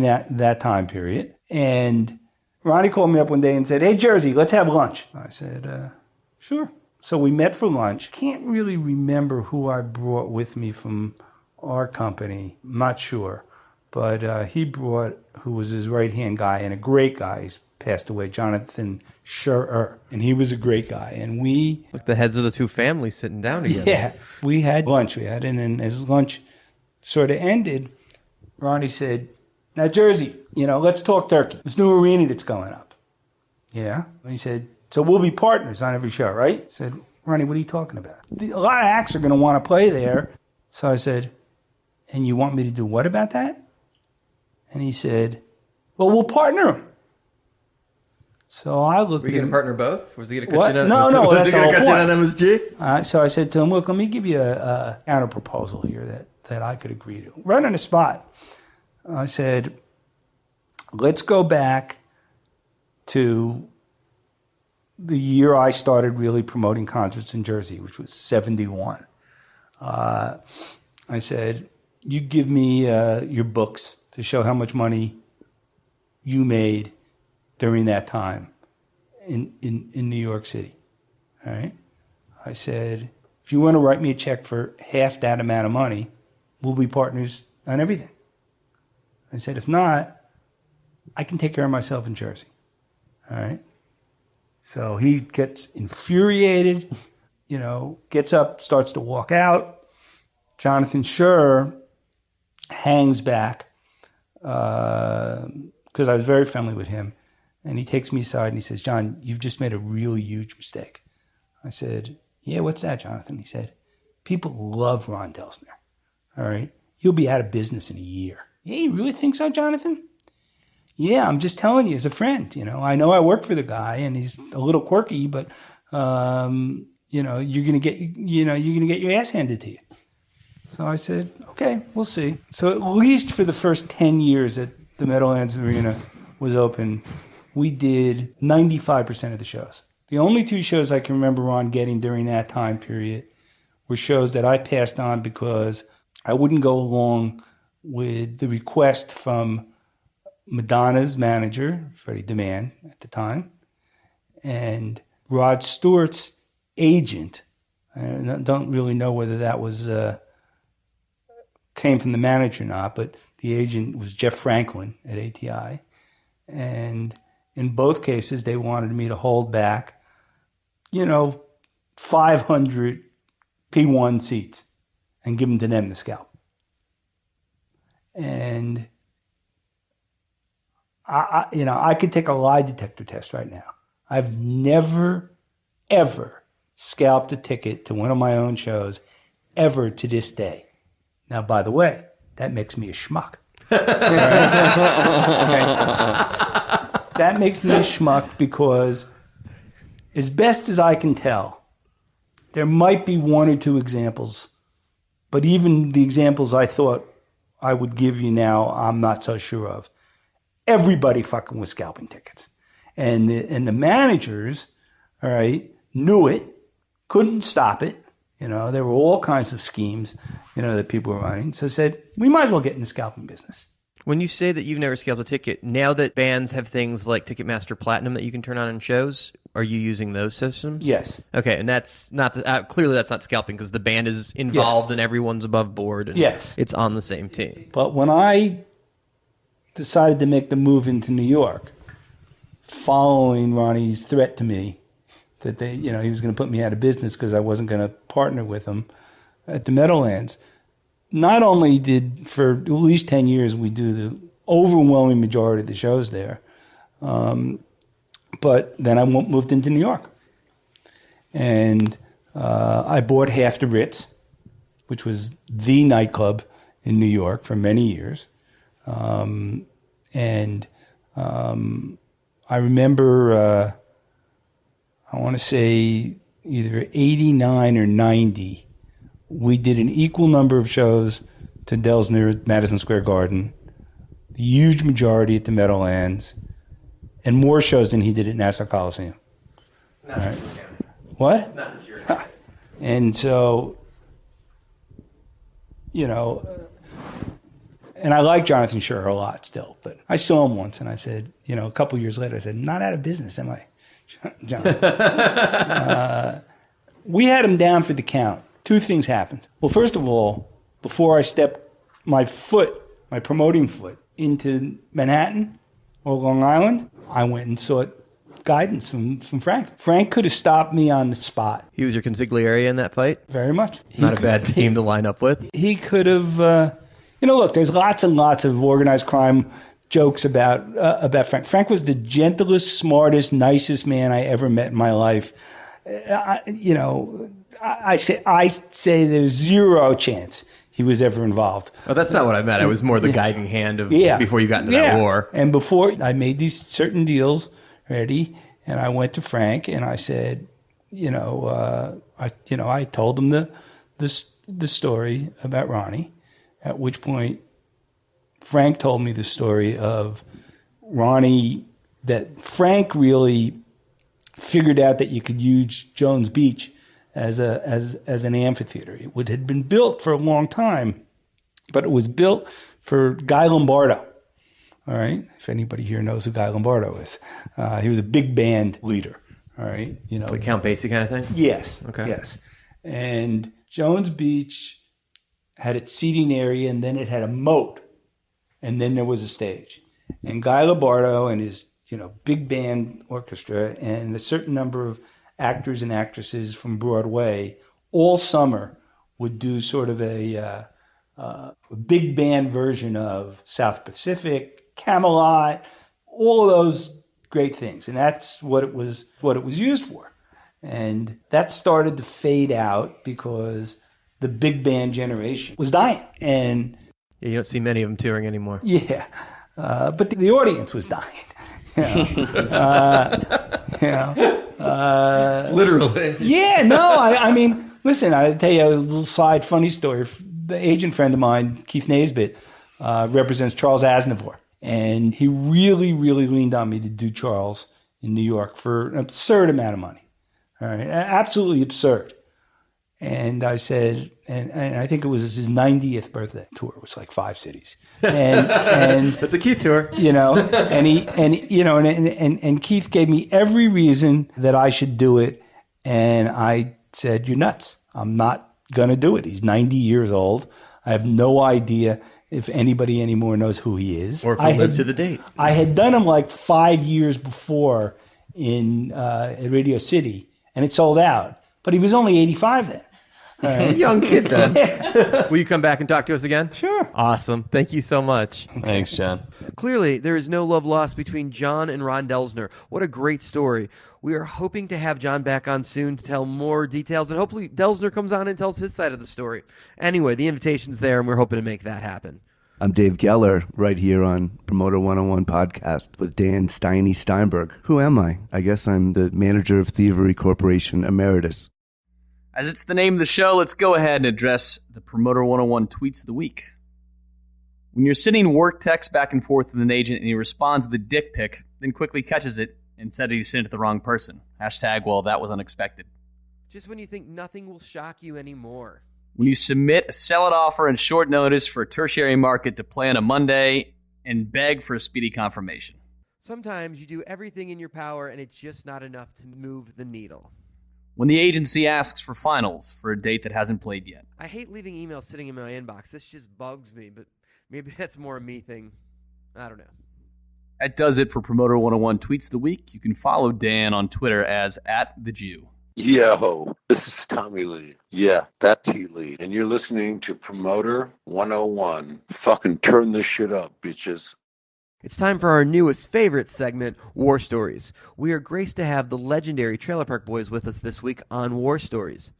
that time period. And Ronnie called me up one day and said, hey, Jersey, let's have lunch. I said, sure. So we met for lunch. Can't really remember who I brought with me from our company. I'm not sure. But he brought, who was his right-hand guy and a great guy. He's passed away, Jonathan Scher. And he was a great guy. And we... Like the heads of the two families sitting down together. Yeah. We had lunch. And then as lunch sort of ended, Ronnie said, now, Jersey, let's talk turkey. This new arena that's going up. Yeah. And he said, so we'll be partners on every show, right? I said, Ronnie, what are you talking about? A lot of acts are going to want to play there. So I said, and you want me to do what about that? And he said, well, we'll partner them. So I looked at him. Were you going to partner both? Was he going to what? cut you No, was that's he going to cut point. you on MSG? So I said to him, look, let me give you a counter proposal here that I could agree to. Right on the spot. I said, let's go back to the year I started really promoting concerts in Jersey, which was 71. I said, you give me your books to show how much money you made during that time in New York City. All right? I said, if you want to write me a check for half that amount of money, we'll be partners on everything. I said, if not, I can take care of myself in Jersey. All right? So he gets infuriated, gets up, starts to walk out. Jonathan Scher hangs back because I was very friendly with him. And he takes me aside and he says, John, you've just made a really huge mistake. I said, yeah, what's that, Jonathan? He said, people love Ron Delsner. All right? You'll be out of business in a year. Yeah, you really think so, Jonathan? Yeah, I'm just telling you as a friend. I know I work for the guy and he's a little quirky, but you're gonna get your ass handed to you. So I said, okay, we'll see. So at least for the first 10 years that the Meadowlands Arena was open, we did 95% of the shows. The only two shows I can remember Ron getting during that time period were shows that I passed on because I wouldn't go along with the request from Madonna's manager, Freddie DeMann at the time, and Rod Stewart's agent. I don't really know whether that was came from the manager or not, but The agent was Jeff Franklin at ATI. And in both cases, they wanted me to hold back, 500 P1 seats and give them to them to scalp. And I could take a lie detector test right now. I've never, ever scalped a ticket to one of my own shows, ever to this day. Now, by the way, that makes me a schmuck. Right? Okay. That makes me a schmuck because, as best as I can tell, there might be one or two examples, but even the examples I thought I would give you now, I'm not so sure of. Everybody fucking was scalping tickets. And the managers, all right, knew it, couldn't stop it. There were all kinds of schemes, that people were running. So said, we might as well get in the scalping business. When you say that you've never scalped a ticket, now that bands have things like Ticketmaster Platinum that you can turn on in shows, are you using those systems? Yes. Okay, and that's not clearly that's not scalping because the band is involved and everyone's above board. And yes. It's on the same team. But when I decided to make the move into New York, following Ronnie's threat to me that he was going to put me out of business because I wasn't going to partner with him at the Meadowlands. Not only did, for at least 10 years, we do the overwhelming majority of the shows there, but then I moved into New York. And I bought half the Ritz, which was the nightclub in New York for many years. I remember, I want to say either 89 or 90, we did an equal number of shows to Delsner at Madison Square Garden, the huge majority at the Meadowlands, and more shows than he did at Nassau Coliseum. Not right. What? Not this year. And so, and I like Jonathan Scher a lot still, but I saw him once and I said, a couple years later, I said, not out of business, am I, John? We had him down for the count. Two things happened. Well, first of all, before I stepped my promoting foot into Manhattan or Long Island, I went and sought guidance from Frank. Frank could have stopped me on the spot. He was your consigliere in that fight? Very much. Not a bad team to line up with. He could have, look, there's lots and lots of organized crime jokes about Frank. Frank was the gentlest, smartest, nicest man I ever met in my life. I say there's zero chance he was ever involved. Oh, that's not what I meant. I was more the guiding hand of before you got into that war. And before I made these certain deals ready, and I went to Frank and I said, I told him the story about Ronnie, at which point Frank told me the story of Ronnie, that Frank really figured out that you could use Jones Beach as an amphitheater. It had been built for a long time, but it was built for Guy Lombardo. All right, if anybody here knows who Guy Lombardo is, he was a big band leader. All right, like Count Basie kind of thing. Yes. Okay. Yes, and Jones Beach had its seating area, and then it had a moat, and then there was a stage, and Guy Lombardo and his big band orchestra and a certain number of actors and actresses from Broadway all summer would do sort of a big band version of South Pacific, Camelot, all of those great things. And that's what it was used for. And that started to fade out because the big band generation was dying. And you don't see many of them touring anymore. Yeah. But the audience was dying. Literally. Yeah, no, I mean, listen, I'll tell you a little side funny story. The agent friend of mine, Keith Naisbitt, represents Charles Aznavour. And he really, really leaned on me to do Charles in New York for an absurd amount of money. All right, absolutely absurd. And I said, and I think it was his 90th birthday tour. It was like 5 cities, and that's a Keith tour, and Keith gave me every reason that I should do it, and I said, "You're nuts. I'm not gonna do it. He's 90 years old. I have no idea if anybody anymore knows who he is. Or if he lives to the date. I had done him like 5 years before at Radio City, and it sold out. But he was only 85 then. Young kid then. Will you come back and talk to us again? Sure. Awesome. Thank you so much. Thanks, John. Clearly, there is no love lost between John and Ron Delsner. What a great story. We are hoping to have John back on soon to tell more details, and hopefully Delsner comes on and tells his side of the story. Anyway, the invitation's there, and we're hoping to make that happen. I'm Dave Geller, right here on Promoter 101 podcast with Dan Steiny Steinberg. Who am I? I guess I'm the manager of Thievery Corporation Emeritus. As it's the name of the show, let's go ahead and address the Promoter 101 tweets of the week. When you're sending work texts back and forth with an agent and he responds with a dick pic, then quickly catches it and said he sent it to the wrong person. Hashtag, well, that was unexpected. Just when you think nothing will shock you anymore. When you submit a sellout offer in short notice for a tertiary market to play on a Monday and beg for a speedy confirmation. Sometimes you do everything in your power and it's just not enough to move the needle. When the agency asks for finals for a date that hasn't played yet. I hate leaving emails sitting in my inbox. This just bugs me, but maybe that's more a me thing. I don't know. That does it for Promoter 101 Tweets of the Week. You can follow Dan on Twitter as @TheJew. Yo, this is Tommy Lee. Yeah, that T Lee. And you're listening to Promoter 101. Fucking turn this shit up, bitches. It's time for our newest favorite segment, War Stories. We are graced to have the legendary Trailer Park Boys with us this week on War Stories.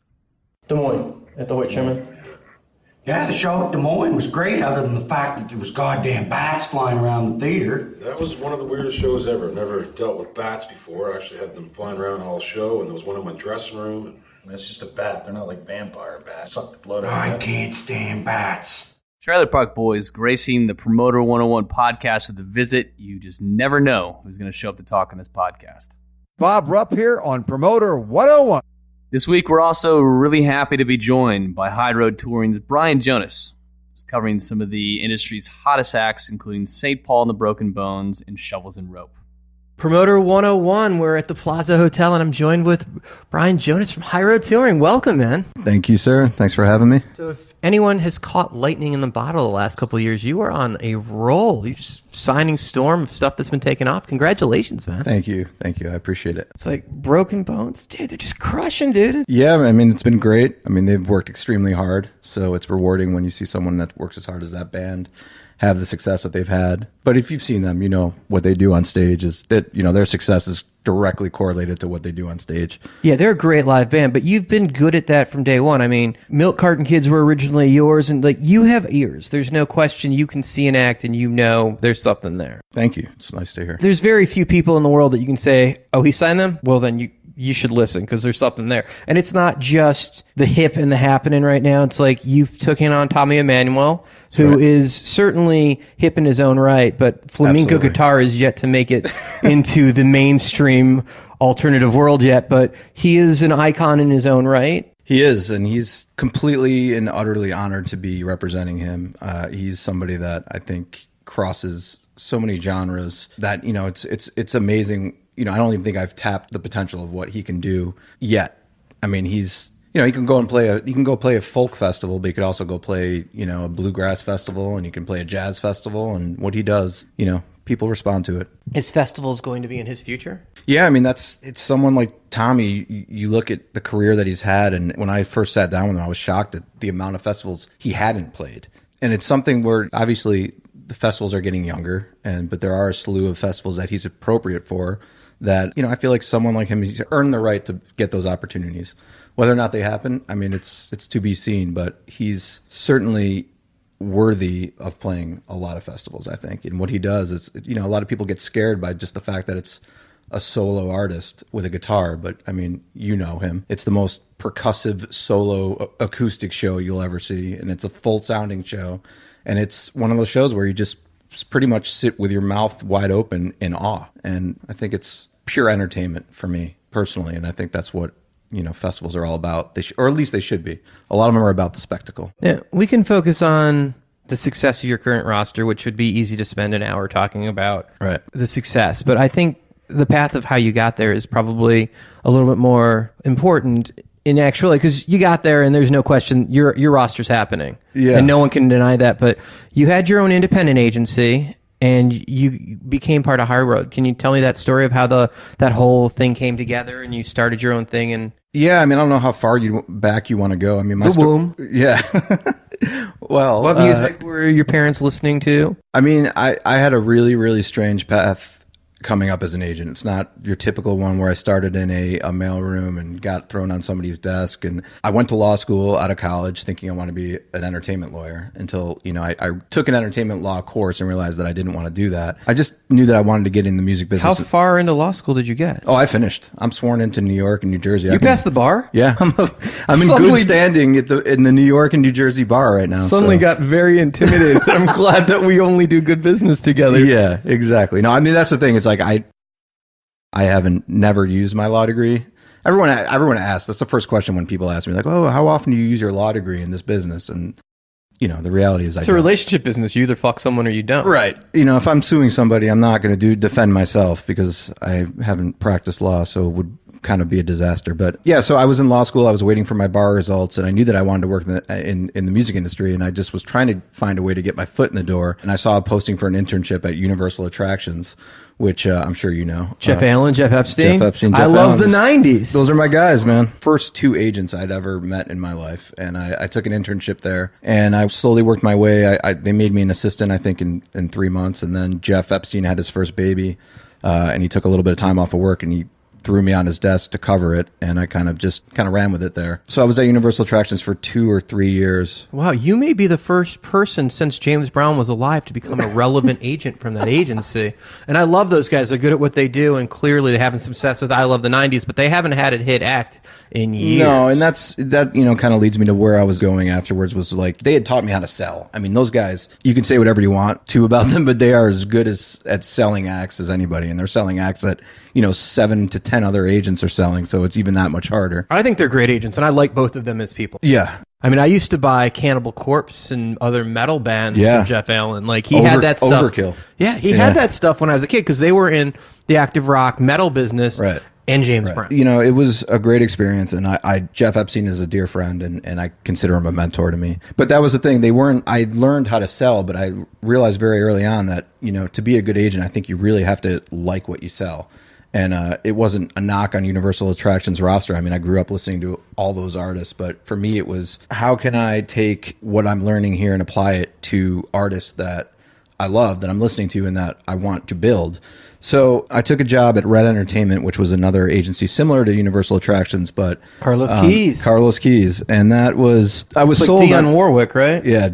Des Moines, at the White Sherman. Yeah, the show at Des Moines was great, other than the fact that there was goddamn bats flying around the theater. That was one of the weirdest shows ever. I've never dealt with bats before. I actually had them flying around all show, and there was one in my dressing room. And it's just a bat. They're not like vampire bats. Suck the blood out of I it. can't stand bats. Trailer Park Boys gracing the Promoter 101 podcast with a visit. You just never know who's going to show up to talk on this podcast. Bob Rupp here on Promoter 101. This week, we're also really happy to be joined by High Road Touring's Brian Jonas. He's covering some of the industry's hottest acts, including St. Paul and the Broken Bones and Shovels and Rope. Promoter 101, we're at the Plaza Hotel, and I'm joined with Brian Jonas from High Road Touring. Welcome, man. Thank you, sir. Thanks for having me. So if anyone has caught lightning in the bottle the last couple of years, you are on a roll. You're just signing storm of stuff that's been taken off. Congratulations, man. Thank you. Thank you. I appreciate it. It's like Broken Bones. Dude, they're just crushing, dude. Yeah, I mean, it's been great. I mean, they've worked extremely hard, so it's rewarding when you see someone that works as hard as that band have the success that they've had. But if you've seen them, you know what they do on stage is that, you know, their success is directly correlated to what they do on stage. Yeah, they're a great live band, but you've been good at that from day one. I mean, Milk Carton Kids were originally yours, and like you have ears. There's no question you can see an act and you know there's something there. Thank you. It's nice to hear. There's very few people in the world that you can say, oh, he signed them? Well, then you should listen because there's something there. And it's not just the hip and the happening right now. It's like you took in on Tommy Emmanuel, who is certainly hip in his own right, but flamenco guitar is yet to make it into the mainstream alternative world yet, but he is an icon in his own right. He is, and he's completely and utterly honored to be representing him. He's somebody that I think crosses so many genres that, you know, it's amazing. You know, I don't even think I've tapped the potential of what he can do yet. I mean, he's, you know, he can go play a folk festival, but he could also go play, you know, a bluegrass festival, and he can play a jazz festival, and what he does, you know, people respond to it. His festival's going to be in his future? Yeah, I mean, it's someone like Tommy. You look at the career that he's had, and when I first sat down with him, I was shocked at the amount of festivals he hadn't played. And it's something where obviously the festivals are getting younger, but there are a slew of festivals that he's appropriate for that, you know, I feel like someone like him, he's earned the right to get those opportunities. Whether or not they happen, I mean, it's to be seen, but he's certainly worthy of playing a lot of festivals, I think. And what he does is, you know, a lot of people get scared by just the fact that it's a solo artist with a guitar, but I mean, you know him. It's the most percussive solo acoustic show you'll ever see, and it's a full sounding show. And it's one of those shows where you just pretty much sit with your mouth wide open in awe. And I think it's pure entertainment for me personally, and I think that's what, you know, festivals are all about. Or at least they should be. A lot of them are about the spectacle. Yeah, we can focus on the success of your current roster, which would be easy to spend an hour talking about the success. But I think the path of how you got there is probably a little bit more important in actuality, because you got there and there's no question your roster's happening. Yeah. And no one can deny that. But you had your own independent agency and you became part of High Road. Can you tell me that story of how that whole thing came together and you started your own thing? And Yeah, I mean, I don't know how far back you want to go. I mean, the womb. Yeah. Well, what music were your parents listening to? I mean, I had a really, really strange path coming up as an agent. It's not your typical one where I started in a mailroom and got thrown on somebody's desk. And I went to law school out of college thinking I want to be an entertainment lawyer until, I took an entertainment law course and realized that I didn't want to do that. I just knew that I wanted to get in the music business. How far into law school did you get? Oh, I finished. I'm sworn into New York and New Jersey. You passed the bar? Yeah. I'm in good standing in the New York and New Jersey bar right now. Suddenly got very intimidated. I'm glad that we only do good business together. Yeah, exactly. No, I mean, that's the thing. It's like I haven't never used my law degree. Everyone asks. That's the first question when people ask me, like, "Oh, how often do you use your law degree in this business?" And the reality is, it's a relationship business. You either fuck someone or you don't. Right. If I'm suing somebody, I'm not going to defend myself because I haven't practiced law, so it would kind of be a disaster. But yeah, so I was in law school. I was waiting for my bar results, and I knew that I wanted to work in the music industry, and I just was trying to find a way to get my foot in the door. And I saw a posting for an internship at Universal Attractions, which I'm sure you know. Jeff Allen, Jeff Epstein. Jeff Epstein. I love the 90s. Those are my guys, man. First two agents I'd ever met in my life. And I took an internship there. And I slowly worked my way. They made me an assistant, I think, in 3 months. And then Jeff Epstein had his first baby. And he took a little bit of time off of work. And he threw me on his desk to cover it, and I kind of ran with it there. So I was at Universal Attractions for 2 or 3 years. Wow, you may be the first person since James Brown was alive to become a relevant agent from that agency. And I love those guys. They're good at what they do, and clearly they're having success with I Love the 90s, but they haven't had it hit act in years. No, and that kind of leads me to where I was going afterwards, was like, they had taught me how to sell. I mean, those guys, you can say whatever you want to about them, but they are as good at selling acts as anybody, and they're selling acts that 7 to 10 other agents are selling, so it's even that much harder. I think they're great agents, and I like both of them as people. Yeah. I mean, I used to buy Cannibal Corpse and other metal bands from Jeff Allen. Like, he had that stuff. Overkill. Yeah, he had that stuff when I was a kid, because they were in the active rock metal business. Right. And James Brown. It was a great experience, and Jeff Epstein is a dear friend, and I consider him a mentor to me. But that was the thing. I learned how to sell, but I realized very early on that, to be a good agent, I think you really have to like what you sell. And it wasn't a knock on Universal Attractions roster. I mean, I grew up listening to all those artists, but for me, it was, how can I take what I'm learning here and apply it to artists that I love, that I'm listening to, and that I want to build? So I took a job at Red Entertainment, which was another agency similar to Universal Attractions, but Carlos Keys, and I was sold Dionne Warwick, right? Yeah,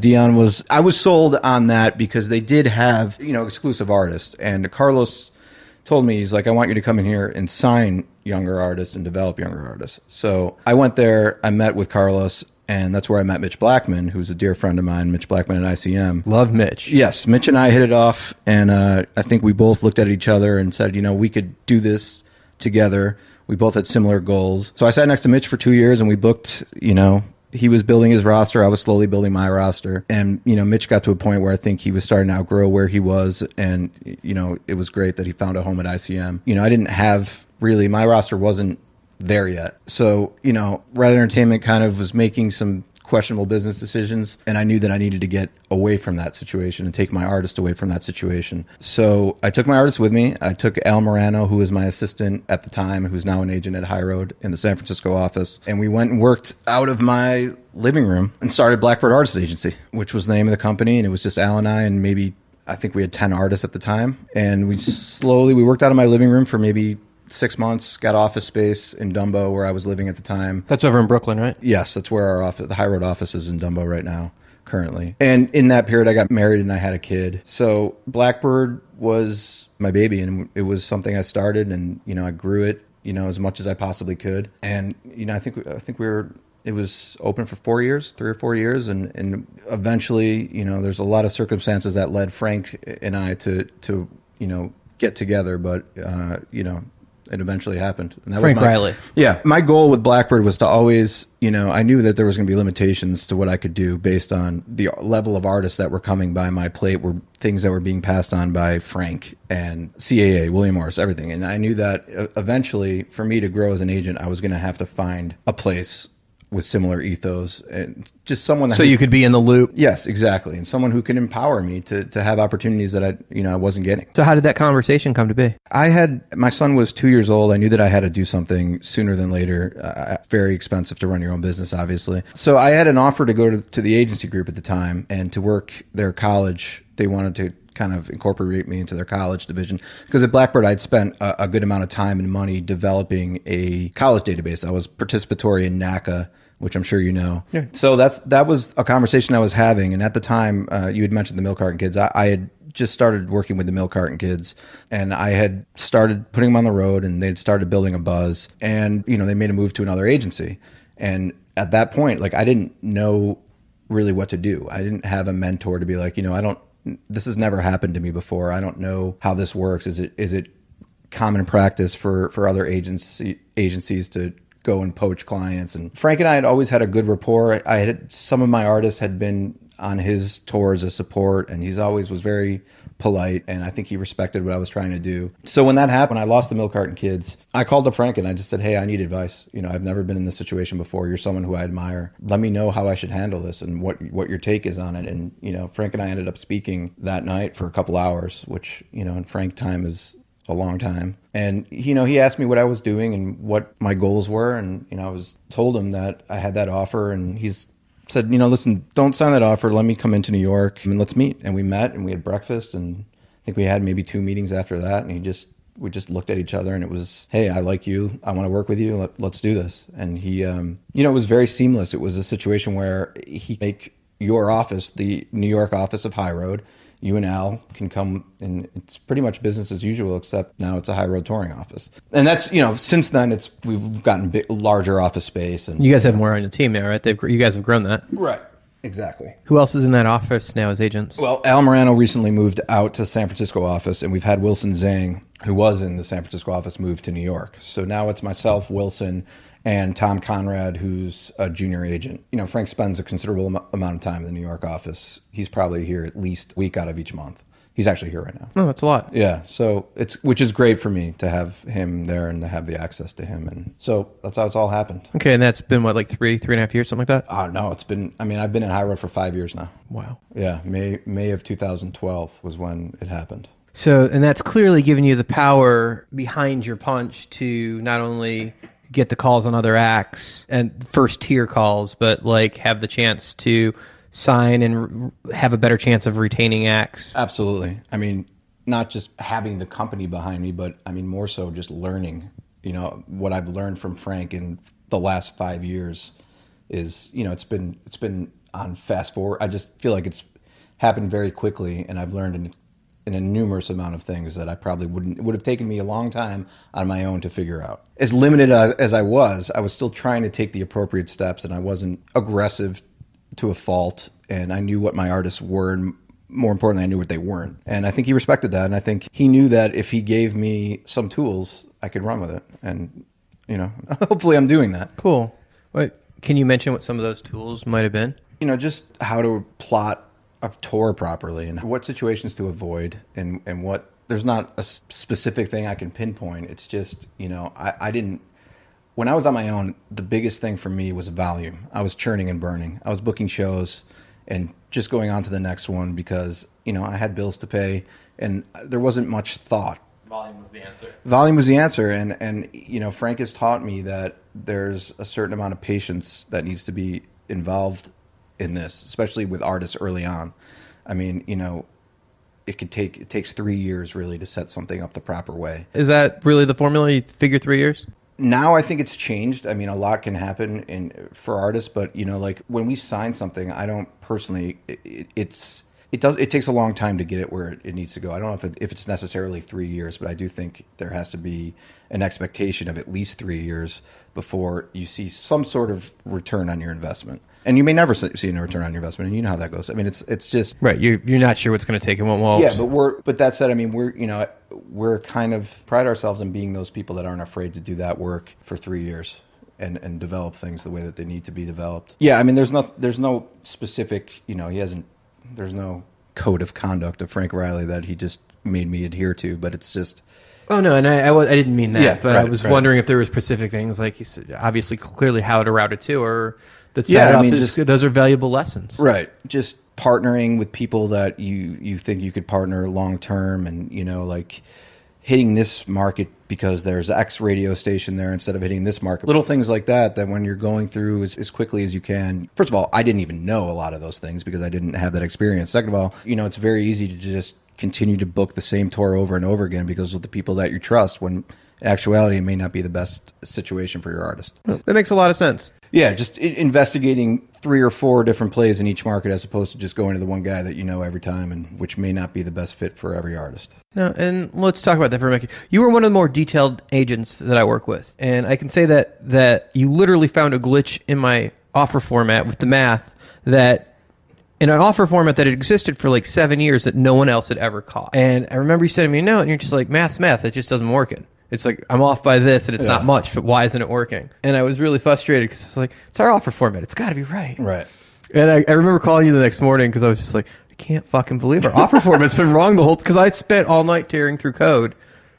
I was sold on that because they did have exclusive artists, and Carlos told me, he's like, I want you to come in here and sign younger artists and develop younger artists. So I went there, I met with Carlos, and that's where I met Mitch Blackman, who's a dear friend of mine, Mitch Blackman at ICM. Love Mitch. Yes, Mitch and I hit it off, and I think we both looked at each other and said, we could do this together. We both had similar goals. So I sat next to Mitch for 2 years, and we booked, he was building his roster. I was slowly building my roster. And, Mitch got to a point where I think he was starting to outgrow where he was. And, it was great that he found a home at ICM. I didn't have really, my roster wasn't there yet. So, Red Entertainment kind of was making some questionable business decisions, and I knew that I needed to get away from that situation and take my artist away from that situation. So I took my artist with me. I took Al Morano, who was my assistant at the time, who's now an agent at High Road in the San Francisco office, and we went and worked out of my living room and started Blackbird Artist Agency, which was the name of the company, and it was just Al and I, and maybe, I think we had 10 artists at the time, and we worked out of my living room for maybe 6 months, got office space in Dumbo where I was living at the time. That's over in Brooklyn, right? Yes, that's where our office, the High Road office, is in Dumbo right now, currently. And in that period, I got married and I had a kid. So Blackbird was my baby, and it was something I started, and I grew it, as much as I possibly could. And I think it was open for 4 years, 3 or 4 years, and eventually, there's a lot of circumstances that led Frank and I to get together, but It eventually happened. And that Frank was Riley. Yeah. My goal with Blackbird was to always, I knew that there was going to be limitations to what I could do based on the level of artists that were coming by my plate, were things that were being passed on by Frank and CAA, William Morris, everything. And I knew that eventually, for me to grow as an agent, I was going to have to find a place with similar ethos and just someone that So you could be in the loop. Yes, exactly. And someone who can empower me to have opportunities that I wasn't getting. So how did that conversation come to be? My son was 2 years old. I knew that I had to do something sooner than later. Very expensive to run your own business, obviously. So I had an offer to go to the agency group at the time and to work their college. They wanted to kind of incorporate me into their college division because at Blackbird I'd spent a good amount of time and money developing a college database. I was participatory in NACA, which I'm sure you know. Yeah. So that was a conversation I was having. And at the time, you had mentioned the Milk Carton Kids. I had just started working with the Milk Carton Kids, and I had started putting them on the road, and they'd started building a buzz. And they made a move to another agency. And at that point, I didn't know really what to do. I didn't have a mentor to be like, this has never happened to me before. I don't know how this works. Is it common practice for other agencies to go and poach clients? And Frank and I had always had a good rapport. Some of my artists had been on his tours as support, and he's always was very polite, and I think he respected what I was trying to do. So when that happened, I lost the Milk Carton Kids. I called up Frank and I just said, hey, I need advice. I've never been in this situation before. You're someone who I admire. Let me know how I should handle this and what your take is on it. And, Frank and I ended up speaking that night for a couple hours, which, in Frank time is a long time. And, he asked me what I was doing and what my goals were. And, I told him that I had that offer, and he's said, listen, don't sign that offer. Let me come into New York and let's meet. And we met and we had breakfast, and I think we had maybe 2 meetings after that. And we just looked at each other, and it was, hey, I like you. I want to work with you. Let's do this. And he, it was very seamless. It was a situation where he make your office, the New York office of High Road, you and Al can come, and it's pretty much business as usual, except now it's a High Road touring office. And that's, since then we've gotten larger office space. And you guys have more on your team now, right? You guys have grown that. Right. Exactly. Who else is in that office now as agents? Well, Al Morano recently moved out to the San Francisco office, and we've had Wilson Zhang, who was in the San Francisco office, move to New York. So now it's myself, Wilson, and Tom Conrad, who's a junior agent. Frank spends a considerable amount of time in the New York office. He's probably here at least a week out of each month. He's actually here right now. Oh, that's a lot. Yeah, so which is great for me to have him there and to have the access to him. And so that's how it's all happened. Okay, and that's been what, like 3.5 years, something like that? Oh, no, I've been in High Road for 5 years now. Wow. Yeah, May of 2012 was when it happened. So, and that's clearly giving you the power behind your punch to not only get the calls on other acts and first tier calls, but have the chance to sign and have a better chance of retaining acts. Absolutely. Not just having the company behind me, but more so just learning. What I've learned from Frank in the last 5 years is, it's been on fast forward. I just feel like it's happened very quickly, and I've learned a numerous amount of things that I probably would have taken me a long time on my own to figure out. As limited as I was still trying to take the appropriate steps, and I wasn't aggressive to a fault, and I knew what my artists were, and more importantly, I knew what they weren't. And I think he respected that, and I think he knew that if he gave me some tools, I could run with it. And, hopefully I'm doing that. Cool. Wait, can you mention what some of those tools might have been? Just how to plot a tour properly and what situations to avoid and what, there's not a specific thing I can pinpoint. It's just, I didn't, when I was on my own, the biggest thing for me was volume. I was churning and burning. I was booking shows and just going on to the next one because, I had bills to pay and there wasn't much thought. Volume was the answer. Volume was the answer. And Frank has taught me that there's a certain amount of patience that needs to be involved in this, especially with artists early on. It takes 3 years really to set something up the proper way. Is that really the formula? You figure 3 years? Now I think it's changed. A lot can happen for artists, but when we sign something, I don't personally. It takes a long time to get it where it needs to go. I don't know if it's necessarily 3 years, but I do think there has to be an expectation of at least 3 years before you see some sort of return on your investment. And you may never see a return on your investment, and you know how that goes. I mean, it's just right. You're not sure what's going to take and what won't. Yeah, but that said, I mean, we're kind of pride ourselves in being those people that aren't afraid to do that work for 3 years and develop things the way that they need to be developed. Yeah, I mean, there's no specific, there's no code of conduct of Frank Riley that he just made me adhere to, but it's just. Oh no, and I didn't mean that, Yeah, but right, I was right. wondering if there were specific things, like you said, obviously, clearly how to route it to, or that set up those are valuable lessons. Right. Just partnering with people that you think you could partner long term, and like hitting this market because there's X radio station there instead of hitting this market. Little things like that when you're going through as quickly as you can. First of all, I didn't even know a lot of those things because I didn't have that experience. Second of all, it's very easy to just continue to book the same tour over and over again because of the people that you trust, when in actuality it may not be the best situation for your artist. That makes a lot of sense. Yeah, just investigating 3 or 4 different plays in each market as opposed to just going to the one guy that you know every time, and which may not be the best fit for every artist. No, and let's talk about that for a minute. You were one of the more detailed agents that I work with, and I can say that you literally found a glitch in my offer format with the math that in an offer format that had existed for like 7 years that no one else had ever caught. And I remember you sending me a note, and you're just like, math's math, it just doesn't work. It's like, I'm off by this, and it's not much, but why isn't it working? And I was really frustrated because I was like, it's our offer format. It's got to be right. Right. And I remember calling you the next morning because I was just like, I can't fucking believe our offer format's been wrong the whole... Because I spent all night tearing through code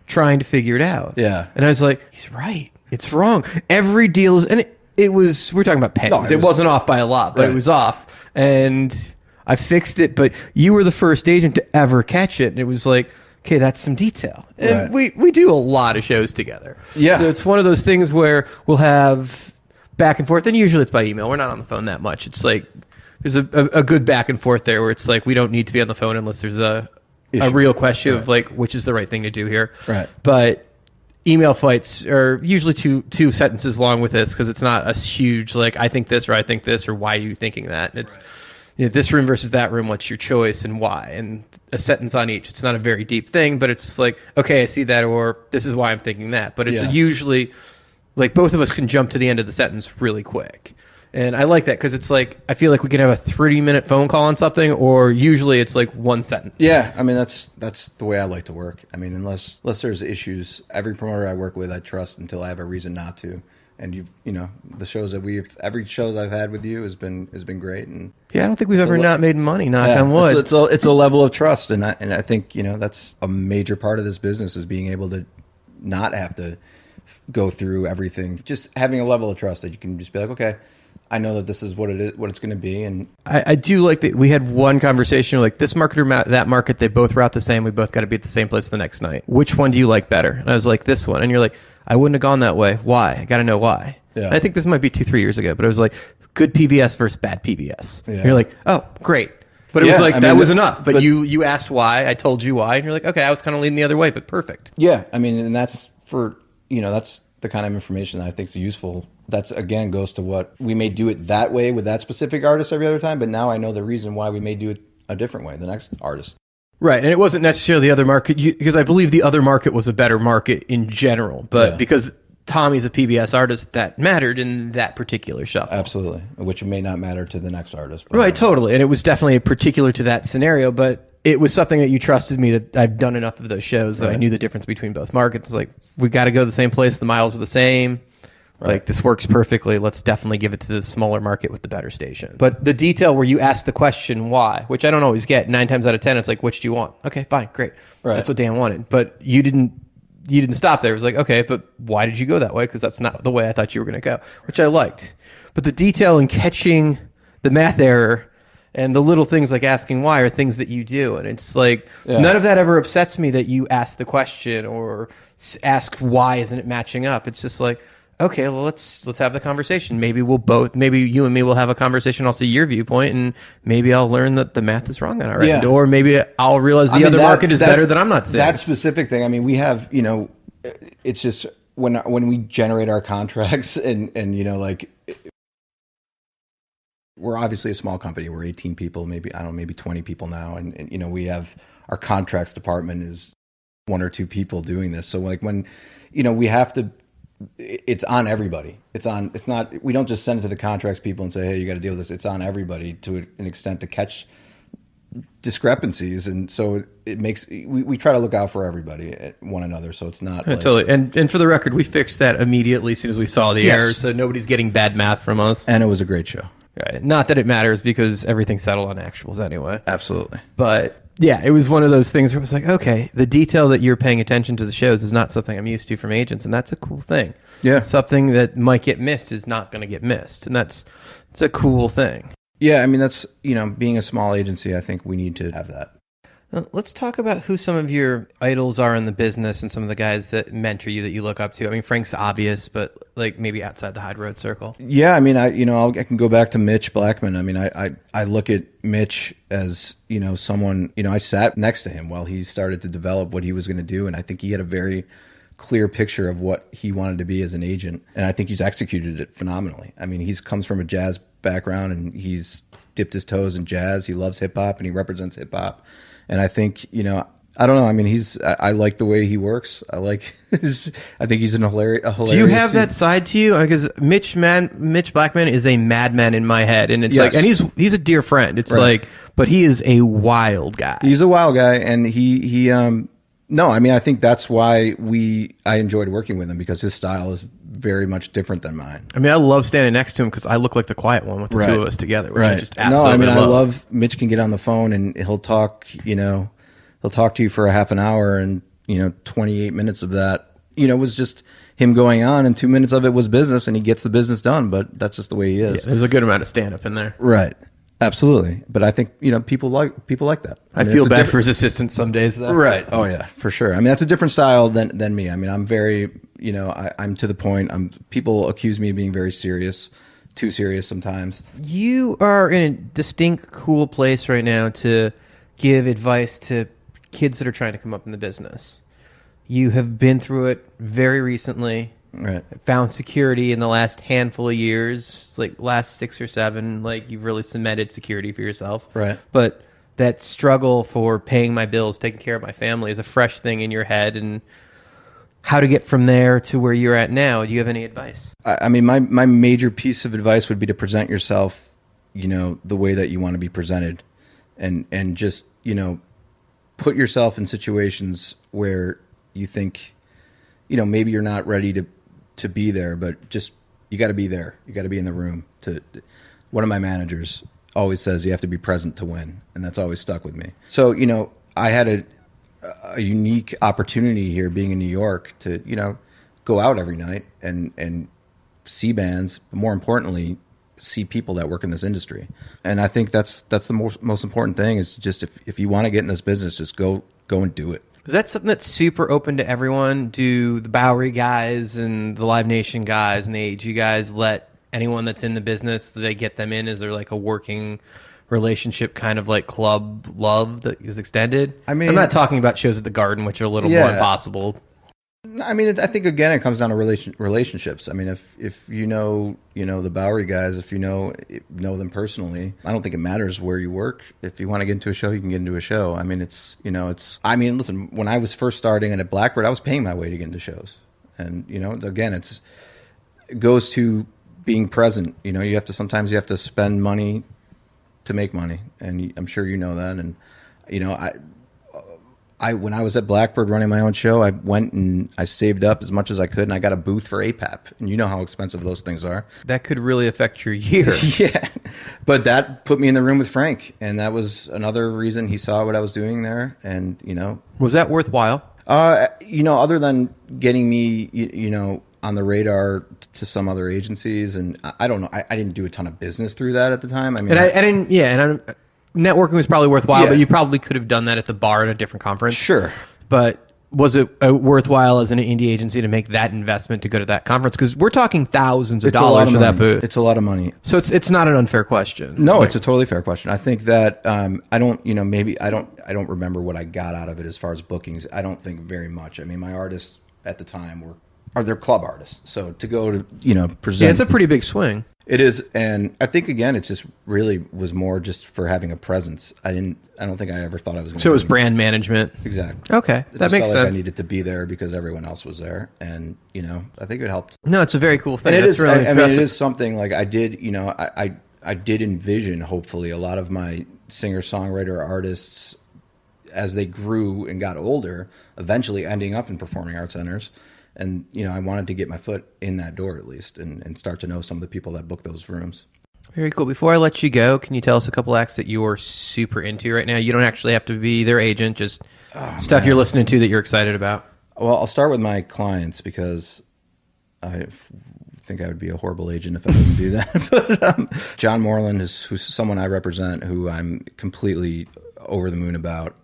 trying to figure it out. Yeah. And I was like, he's right. It's wrong. Every deal is... And it was... We're talking about pennies. No, it wasn't off by a lot, but it was off. And I fixed it, but you were the first agent to ever catch it. And it was like... Okay, that's some detail. And we do a lot of shows together. Yeah. So it's one of those things where we'll have back and forth, and usually it's by email. We're not on the phone that much. It's like there's a good back and forth there where it's like we don't need to be on the phone unless there's a real question of like which is the right thing to do here. Right. But email fights are usually two sentences long with this because it's not a huge like I think this or I think this or why are you thinking that. And it's this room versus that room, what's your choice and why? And a sentence on each. It's not a very deep thing, but it's like, okay, I see that, or this is why I'm thinking that. But it's usually, like, both of us can jump to the end of the sentence really quick. And I like that because it's like, I feel like we can have a 30-minute phone call on something, or usually it's like one sentence. Yeah, I mean, that's the way I like to work. I mean, unless there's issues, every promoter I work with, I trust until I have a reason not to. And the shows that every shows I've had with you has been great. And yeah, I don't think we've ever not made money. Knock on wood. It's a level of trust, and I think that's a major part of this business is being able to not have to go through everything. Just having a level of trust that you can just be like, okay, I know that this is what it is, what it's going to be. And I do like that we had one conversation like this market or that market, they both route the same. We both got to be at the same place the next night. Which one do you like better? And I was like, this one. And you're like, I wouldn't have gone that way. Why? I got to know why. Yeah. And I think this might be 2-3 years ago, but it was like good PBS versus bad PBS. Yeah. And you're like, oh, great. But it was like, that was enough. But you asked why. I told you why. And you're like, okay, I was kind of leaning the other way, but perfect. Yeah. I mean, and that's for, that's the kind of information that I think is useful. That's, again, goes to what we may do it that way with that specific artist every other time. But now I know the reason why we may do it a different way, the next artist. Right, and it wasn't necessarily the other market, because I believe the other market was a better market in general, but because Tommy's a PBS artist, that mattered in that particular shuffle. Absolutely, which may not matter to the next artist. Right, totally, and it was definitely particular to that scenario, but it was something that you trusted me that I've done enough of those shows that I knew the difference between both markets. Like, we got to go to the same place, the miles are the same. Right. Like, this works perfectly. Let's definitely give it to the smaller market with the better station. But the detail where you ask the question why, which I don't always get, 9 times out of 10, it's like, which do you want? Okay, fine, great. Right. That's what Dan wanted. But you didn't stop there. It was like, okay, but why did you go that way? Because that's not the way I thought you were going to go, which I liked. But the detail in catching the math error and the little things like asking why are things that you do. And it's like, none of that ever upsets me that you ask the question or ask why isn't it matching up. It's just like, okay, well, let's have the conversation. Maybe you and me will have a conversation. I'll see your viewpoint, and maybe I'll learn that the math is wrong on our end. Or maybe I'll realize the other market is better than I'm not seeing. That specific thing, I mean, we have, it's just when we generate our contracts and like, we're obviously a small company. We're 18 people, maybe 20 people now. And we have our contracts department is 1 or 2 people doing this. So like when, we have to it's on everybody. It's not, we don't just send it to the contracts people and say, hey, you got to deal with this. It's on everybody to an extent to catch discrepancies. And so it makes, we try to look out for everybody, one another. So it's not totally. And for the record, we fixed that immediately as soon as we saw the errors. So nobody's getting bad math from us. And it was a great show. Right. Not that it matters because everything's settled on actuals anyway. Absolutely. But yeah, it was one of those things where it was like, okay, the detail that you're paying attention to the shows is not something I'm used to from agents, and that's a cool thing. Yeah. Something that might get missed is not going to get missed, and it's a cool thing. Yeah, I mean, that's, being a small agency, I think we need to have that. Let's talk about who some of your idols are in the business and some of the guys that mentor you that you look up to. I mean, Frank's obvious, but like maybe outside the Hyde Road circle. Yeah, I mean, I can go back to Mitch Blackman. I mean, I look at Mitch as, someone, I sat next to him while he started to develop what he was going to do. And I think he had a very clear picture of what he wanted to be as an agent. And I think he's executed it phenomenally. I mean, he comes from a jazz background and he's dipped his toes in jazz. He loves hip hop and he represents hip hop. And I think, I don't know. I mean, I like the way he works. I think he's a hilarious. Do you have that side to you? Because Mitch Blackman is a madman in my head. And it's Yes. like, and he's a dear friend. It's Right. like, but he is a wild guy. He's a wild guy. And no, I mean, I think that's why I enjoyed working with him, because his style is very much different than mine. I mean, I love standing next to him because I look like the quiet one with the two of us together, which I just No, absolutely I mean, I love. love Mitch can get on the phone and he'll talk, he'll talk to you for a half an hour, and, 28 minutes of that, was just him going on, and 2 minutes of it was business, and he gets the business done, but that's just the way he is. Yeah, there's a good amount of stand up in there. Right. Absolutely. But I think, people like that. I feel bad for his assistants some days, though. Right. Oh yeah, for sure. I mean, that's a different style than me. I mean, I'm very, I'm to the point. People accuse me of being very serious, too serious sometimes. You are in a distinct, cool place right now to give advice to kids that are trying to come up in the business. You have been through it very recently. Right. Found security in the last handful of years, like last 6 or 7, like you've really cemented security for yourself. Right. But that struggle for paying my bills, taking care of my family is a fresh thing in your head, and how to get from there to where you're at now. Do you have any advice? I mean, my major piece of advice would be to present yourself, the way that you want to be presented, and just, put yourself in situations where you think, maybe you're not ready to be there, but just, you got to be there. You got to be in the room. One of my managers always says you have to be present to win, and that's always stuck with me. So, I had a unique opportunity here being in New York to, go out every night and see bands, but more importantly, see people that work in this industry. And I think that's the most important thing, is just if you want to get in this business, just go and do it. Is that something that's super open to everyone? Do the Bowery guys and the Live Nation guys and the AG guys let anyone that's in the business, do they get them in? Is there like a working relationship kind of like club love that is extended? I mean, I'm not talking about shows at the Garden, which are a little more impossible. I mean, I think, again, it comes down to relationships. I mean, if the Bowery guys, if you know them personally, I don't think it matters where you work. If you want to get into a show, you can get into a show. I mean, I mean, listen, when I was first starting at Blackbird, I was paying my way to get into shows. And, again, it goes to being present. Sometimes you have to spend money to make money. And I'm sure you know that. And, when I was at Blackbird running my own show, I went and I saved up as much as I could, and I got a booth for APAP. And you know how expensive those things are. That could really affect your year. Yeah. But that put me in the room with Frank, and that was another reason he saw what I was doing there. And, Was that worthwhile? Other than getting me, on the radar to some other agencies, and I don't know, I didn't do a ton of business through that at the time. I mean, networking was probably worthwhile, but you probably could have done that at the bar at a different conference. Sure. But was it worthwhile as an indie agency to make that investment to go to that conference? Because we're talking thousands of dollars for that booth. It's a lot of money. So it's not an unfair question. No, it's a totally fair question. I think that I don't remember what I got out of it as far as bookings. I don't think very much. I mean, my artists at the time they're club artists. So to go to present, it's a pretty big swing. It is, and I think again, it just really was more just for having a presence. I don't think I ever thought I was going to. So it was brand management. Exactly. Okay, It that just makes felt sense. Like I needed to be there because everyone else was there, and I think it helped. No, it's a very cool thing. And it That's is. really I mean, impressive. it is something like I did. I did envision hopefully a lot of my singer-songwriter artists as they grew and got older, eventually ending up in performing arts centers. And, I wanted to get my foot in that door at least and start to know some of the people that book those rooms. Very cool. Before I let you go, can you tell us a couple acts that you're super into right now? You don't actually have to be their agent, just stuff you're listening to that you're excited about. Well, I'll start with my clients because I think I would be a horrible agent if I didn't do that. But John Moreland who's someone I represent who I'm completely over the moon about.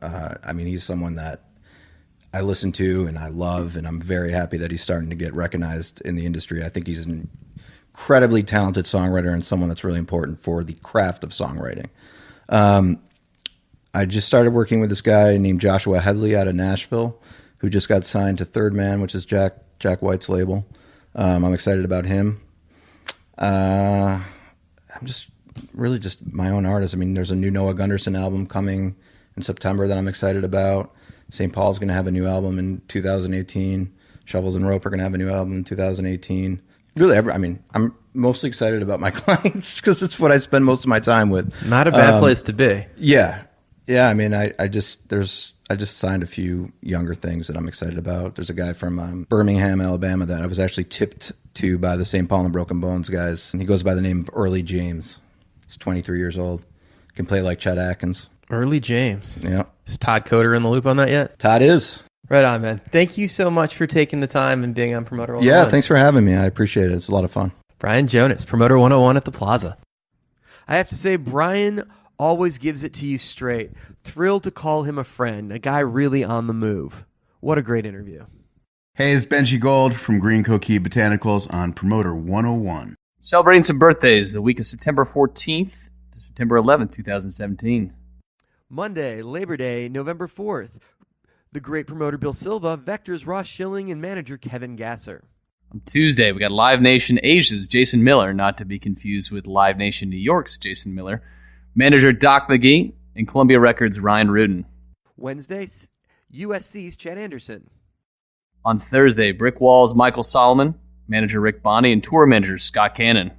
He's someone that I listen to and I love, and I'm very happy that he's starting to get recognized in the industry. I think he's an incredibly talented songwriter and someone that's really important for the craft of songwriting. I just started working with this guy named Joshua Headley out of Nashville, who just got signed to Third Man, which is Jack White's label. I'm excited about him. I'm just really just my own artist. There's a new Noah Gunderson album coming in September that I'm excited about. St. Paul's going to have a new album in 2018. Shovels and Rope are going to have a new album in 2018. Really, I'm mostly excited about my clients because it's what I spend most of my time with. Not a bad place to be. Yeah. I just signed a few younger things that I'm excited about. There's a guy from Birmingham, Alabama that I was actually tipped to by the St. Paul and Broken Bones guys, and he goes by the name of Early James. He's 23 years old. Can play like Chet Atkins. Early James. Yeah. Is Todd Coder in the loop on that yet? Todd is. Right on, man. Thank you so much for taking the time and being on Promoter 101. Yeah, thanks for having me. I appreciate it. It's a lot of fun. Brian Jonas, Promoter 101 at the Plaza. I have to say, Brian always gives it to you straight. Thrilled to call him a friend, a guy really on the move. What a great interview. Hey, it's Benji Gold from Green Coquille Botanicals on Promoter 101. Celebrating some birthdays the week of September 14th to September 11th, 2017. Monday, Labor Day, November 4th. The great promoter Bill Silva, Vector's Ross Schilling, and manager Kevin Gasser. On Tuesday, we got Live Nation Asia's Jason Miller, not to be confused with Live Nation New York's Jason Miller, manager Doc McGee, and Columbia Records' Ryan Rudin. Wednesday, USC's Chad Anderson. On Thursday, Brick Wall's Michael Solomon, manager Rick Bonney, and tour manager Scott Cannon.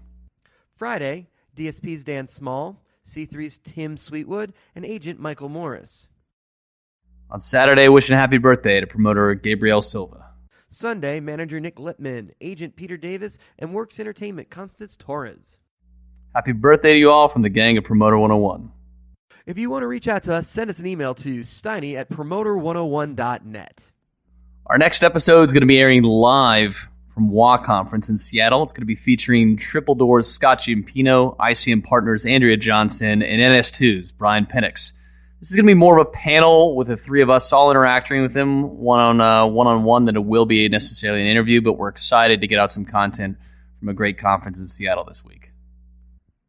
Friday, DSP's Dan Small, C3's Tim Sweetwood, and agent Michael Morris. On Saturday, wishing a happy birthday to promoter Gabriel Silva. Sunday, manager Nick Lippman, agent Peter Davis, and Works Entertainment Constance Torres. Happy birthday to you all from the gang of Promoter 101. If you want to reach out to us, send us an email to steiny@promoter101.net. Our next episode is going to be airing live from WA Conference in Seattle. It's going to be featuring Triple Doors Scott Giampino, ICM Partners Andrea Johnson, and NS2's Brian Penix. This is going to be more of a panel with the three of us all interacting with him one-on-one than it will be necessarily an interview, but we're excited to get out some content from a great conference in Seattle this week.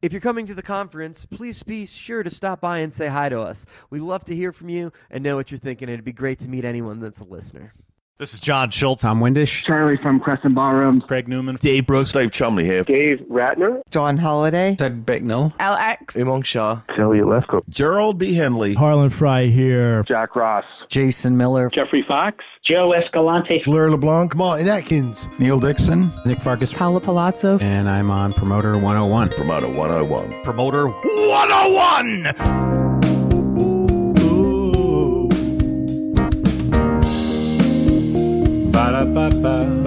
If you're coming to the conference, please be sure to stop by and say hi to us. We love to hear from you and know what you're thinking. It'd be great to meet anyone that's a listener. This is John Schultz. I'm Windish. Charlie from Crescent Ballroom. Craig Newman. Dave Brooks. Dave Chumley here. Dave Ratner. John Holiday. Ted Becknell. LX. Imong Shah. Elliot Lefko. Gerald B. Henley. Harlan Fry here. Jack Ross. Jason Miller. Jeffrey Fox. Joe Escalante. Blair LeBlanc. Martin Atkins. Neil Dixon. Nick Farkas. Paula Palazzo. And I'm on Promoter 101. Promoter 101. Promoter 101! Ba-da-ba-ba.